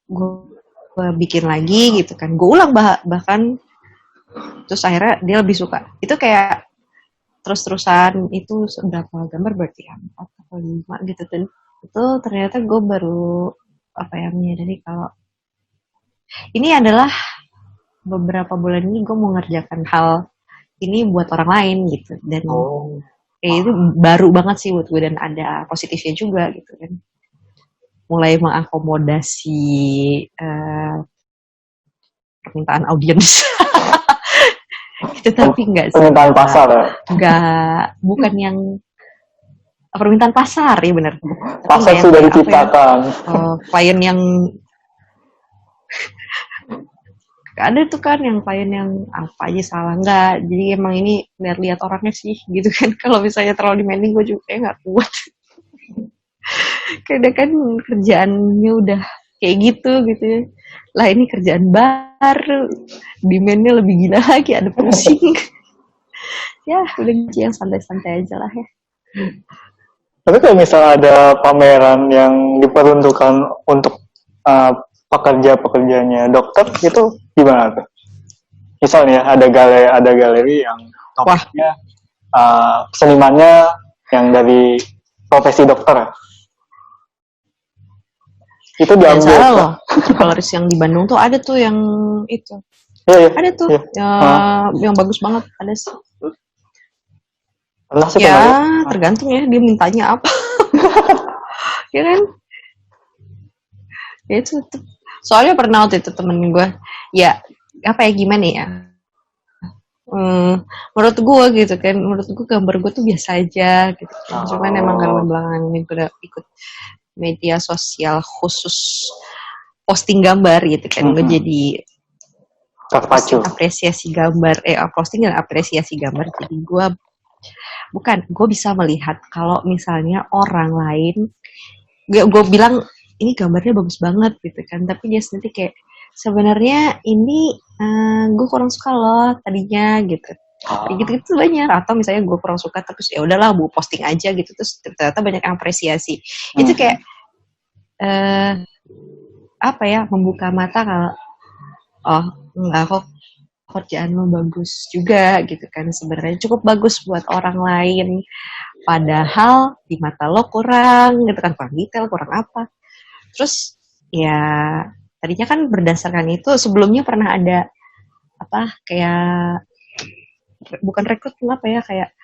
gue bikin lagi gitu kan, gue ulang bahkan, terus akhirnya dia lebih suka. Itu kayak terus-terusan. Itu berapa gambar berarti ya, 4 atau 5 gitu. Dan itu ternyata gue baru menyadari kalau ini adalah beberapa bulan ini gue mau ngerjakan hal ini buat orang lain gitu. Dan itu baru banget sih buat gue, dan ada positifnya juga gitu kan. Mulai mengakomodasi permintaan audiens. Itu tapi enggak sih. Permintaan pasar ya? Enggak, bukan yang permintaan pasar ya, benar. Pasar sudah diciptakan. Klien yang ada tuh kan yang klien yang apa aja salah nggak, jadi emang ini lihat orangnya sih gitu kan. Kalau misalnya terlalu demanding gue juga kayak nggak kuat. Kadang kan kerjaannya udah kayak gitu ya, lah ini kerjaan baru, demandnya lebih gila lagi, ada pusing. Ya udah gitu, yang santai-santai aja lah ya. Tapi kalau misalnya ada pameran yang diperuntukkan untuk pekerja-pekerjanya dokter, itu gimana tuh? Misalnya ada galeri yang topiknya senimannya yang dari profesi dokter. Itu Jangan diambil. salah loh, galeris yang di Bandung tuh ada tuh yang itu. Iya. Ada tuh yang bagus banget, ada sih. Ya tergantung ya dia mintanya apa. Ya kan? Ya itu tuh. Soalnya pernah waktu itu temen gue, ya apa ya gimana ya? Menurut gue gitu kan, menurut gue gambar gue tuh biasa aja gitu. Cuman emang karena belakangan ini gue udah ikut media sosial khusus posting gambar gitu kan, gue jadi terpacu apresiasi gambar, posting dan apresiasi gambar. Jadi gue bisa melihat kalau misalnya orang lain, gue bilang ini gambarnya bagus banget gitu kan, tapi dia sendiri kayak sebenarnya ini gue kurang suka loh tadinya gitu. Gitu banyak. Atau misalnya gue kurang suka terus ya udahlah gue posting aja gitu, terus ternyata banyak yang apresiasi. Itu kayak apa ya, membuka mata kalau enggak kok kerjaan lo bagus juga gitu kan, sebenarnya cukup bagus buat orang lain, padahal di mata lo kurang gitu kan, kurang detail, kurang apa. Terus ya tadinya kan berdasarkan itu sebelumnya pernah ada apa kayak bukan rekrutmen apa ya, kayak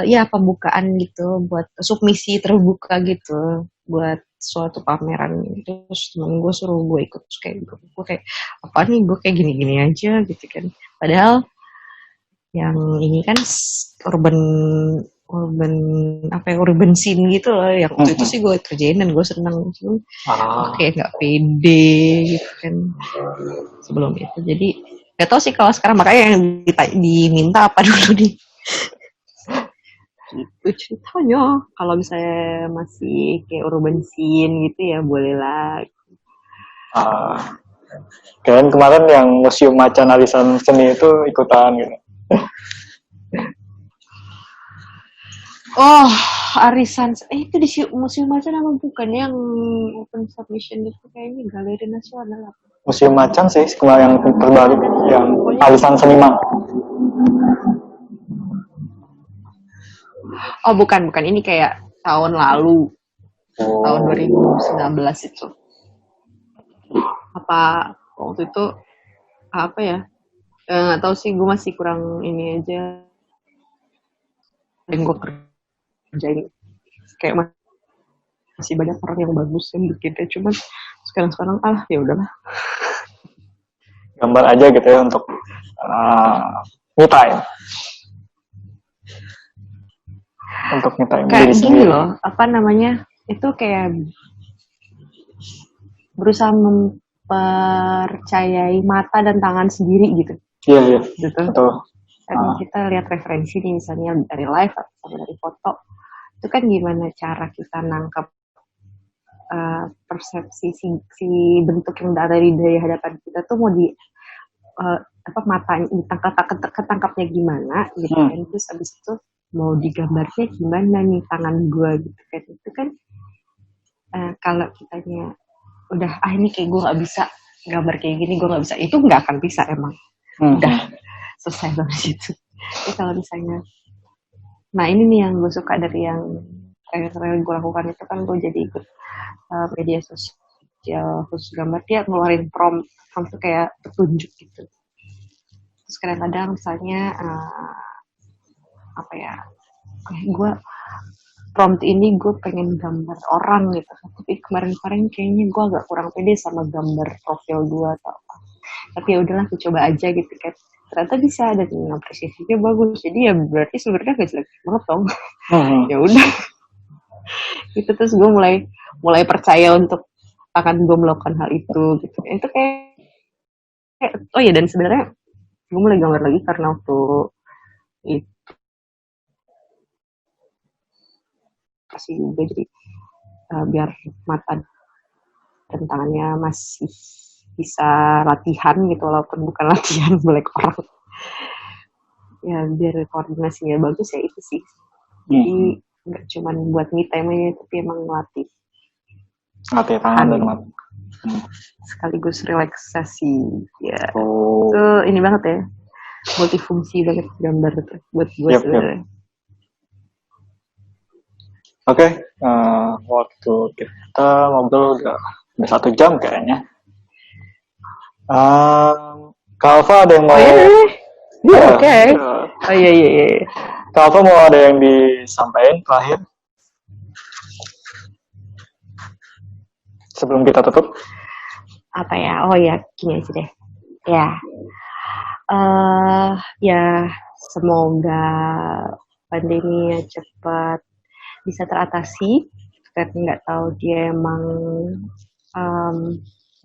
ya pembukaan gitu buat submisi terbuka gitu buat suatu pameran. Terus temen gue suruh gue ikut, terus kayak gue kayak apa nih, gue kayak gini-gini aja gitu kan, padahal yang ini kan urban apa ya, urban scene gitu loh, yang waktu itu sih gue kerjain dan gue seneng, cuma kayak nggak pede gitu kan sebelum itu. Jadi nggak tahu sih kalau sekarang, makanya yang diminta apa dulu nih. Itu ceritanya. Kalau misalnya masih kayak urban scene gitu ya bolehlah. Kalian kemarin yang museum macan arisan seni itu ikutan gitu. Oh, arisan itu di museum macan apa bukan yang open submission itu, kayaknya Galeri Nasional apa? Museum macan sih yang terbaru yang arisan seniman. Oh bukan, ini kayak tahun lalu, tahun 2019 itu. Apa waktu itu apa ya? Nggak tahu sih, gue masih kurang ini aja. Dan gue kerjain kayak masih banyak orang yang bagus yang bikinnya, cuman sekarang ya udahlah. Gambar aja gitu ya untuk me time. Untuk me time. Kayak gini loh, apa namanya? Itu kayak berusaha mempercayai mata dan tangan sendiri gitu. Iya. Gitu. Betul. Kan kita lihat referensi nih, misalnya dari live atau dari foto, itu kan gimana cara kita nangkep persepsi si bentuk yang ada di hadapan kita tuh mau di matanya ketangkapnya gimana gitu kan. Terus abis itu mau digambarnya gimana nih tangan gue gitu kan. Itu kan kalau kitanya udah ini kayak gue nggak bisa gambar kayak gini, gue nggak bisa, itu nggak akan bisa emang. Udah selesai dari situ. Tapi kalau misalnya, nah ini nih yang gue suka dari yang terakhir gue lakukan itu kan, gue jadi ikut media sosial khusus gambar, dia ngeluarin prompt tuh kayak petunjuk gitu. Terus kadang-kadang misalnya apa ya, gue prompt ini gue pengen gambar orang gitu, tapi kemarin kayaknya gue agak kurang pede sama gambar profil gue atau apa, tapi ya udahlah gue coba aja gitu kan, ternyata bisa, dan apresiasinya bagus, jadi ya berarti sebenarnya gak jelek banget dong. Ya udah itu, terus gue mulai percaya untuk akan gue melakukan hal itu gitu. Itu kayak oh ya, dan sebenarnya gue mulai gambar lagi karena waktu itu kasih juga, jadi biar mata dan tangannya masih bisa latihan gitu, walaupun bukan latihan melek orang. Ya biar koordinasinya bagus ya, itu sih. Jadi nggak cuma buat me time aja, tapi emang melatih tangan dan mata. Sekaligus relaksasi ya. Itu ini banget ya, multifungsi banget gambar tuh buat gue sebenarnya. Oke, waktu kita ngobrol udah 1 jam kayaknya. Kak Alfa ada yang mau? Oke. Oh iya. Kak Alfa mau ada yang disampaikan terakhir sebelum kita tutup? Apa ya? Oh ya, gini aja deh. Ya, semoga pandemi cepat bisa teratasi. Kita nggak tahu dia emang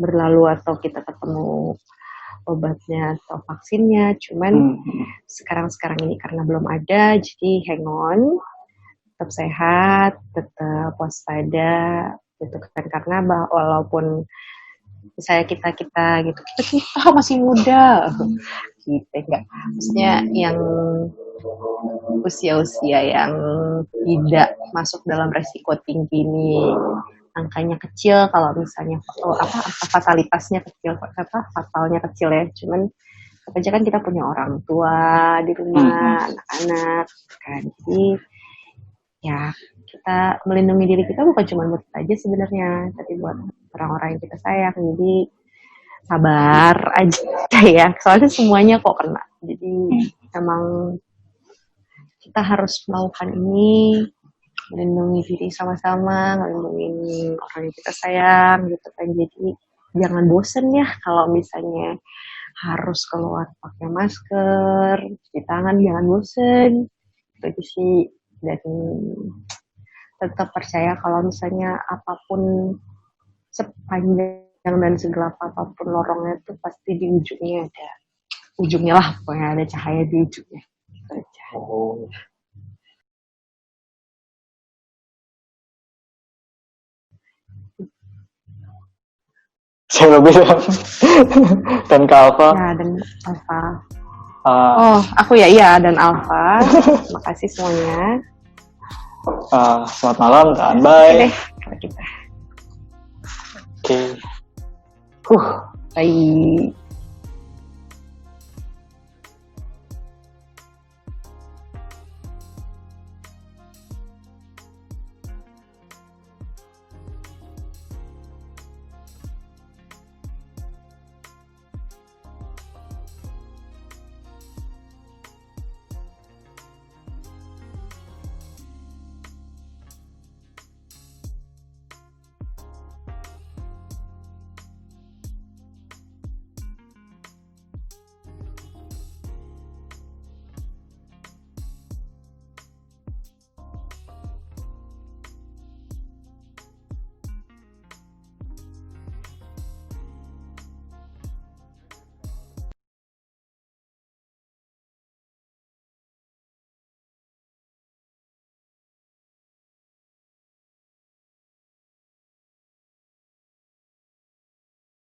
berlalu atau kita ketemu obatnya atau vaksinnya. Cuman sekarang ini karena belum ada, jadi hang on, tetap sehat, tetap waspada gitu kan, karena walaupun misalnya kita gitu, kita masih muda gitu, enggak, maksudnya yang usia yang tidak masuk dalam resiko tinggi ini angkanya kecil, kalau misalnya fatalitasnya kecil, fatalnya kecil ya. Cuman aja kan kita punya orang tua di rumah, anak-anak kan, jadi ya kita melindungi diri kita bukan cuma buat kita aja sebenarnya, tapi buat orang-orang yang kita sayang. Jadi sabar aja ya, soalnya semuanya kok kena. Jadi emang kita harus melakukan ini, melindungi diri sama-sama, melindungi orang yang kita sayang gitu kan. Jadi jangan bosen ya kalau misalnya harus keluar pakai masker, cuci tangan, jangan bosen. Itu sih. Dan tetap percaya kalau misalnya apapun, sepanjang dan segelap apapun lorongnya, itu pasti di ujungnya ada ujungnya lah, pokoknya ada cahaya di ujungnya. Saya lebih dan Kak Alfa. Ya, dan Alfa. Aku ya, iya, dan Alfa. Terima kasih semuanya. Selamat malam dan bye. Oke deh, kalau kita. Oke. Bye.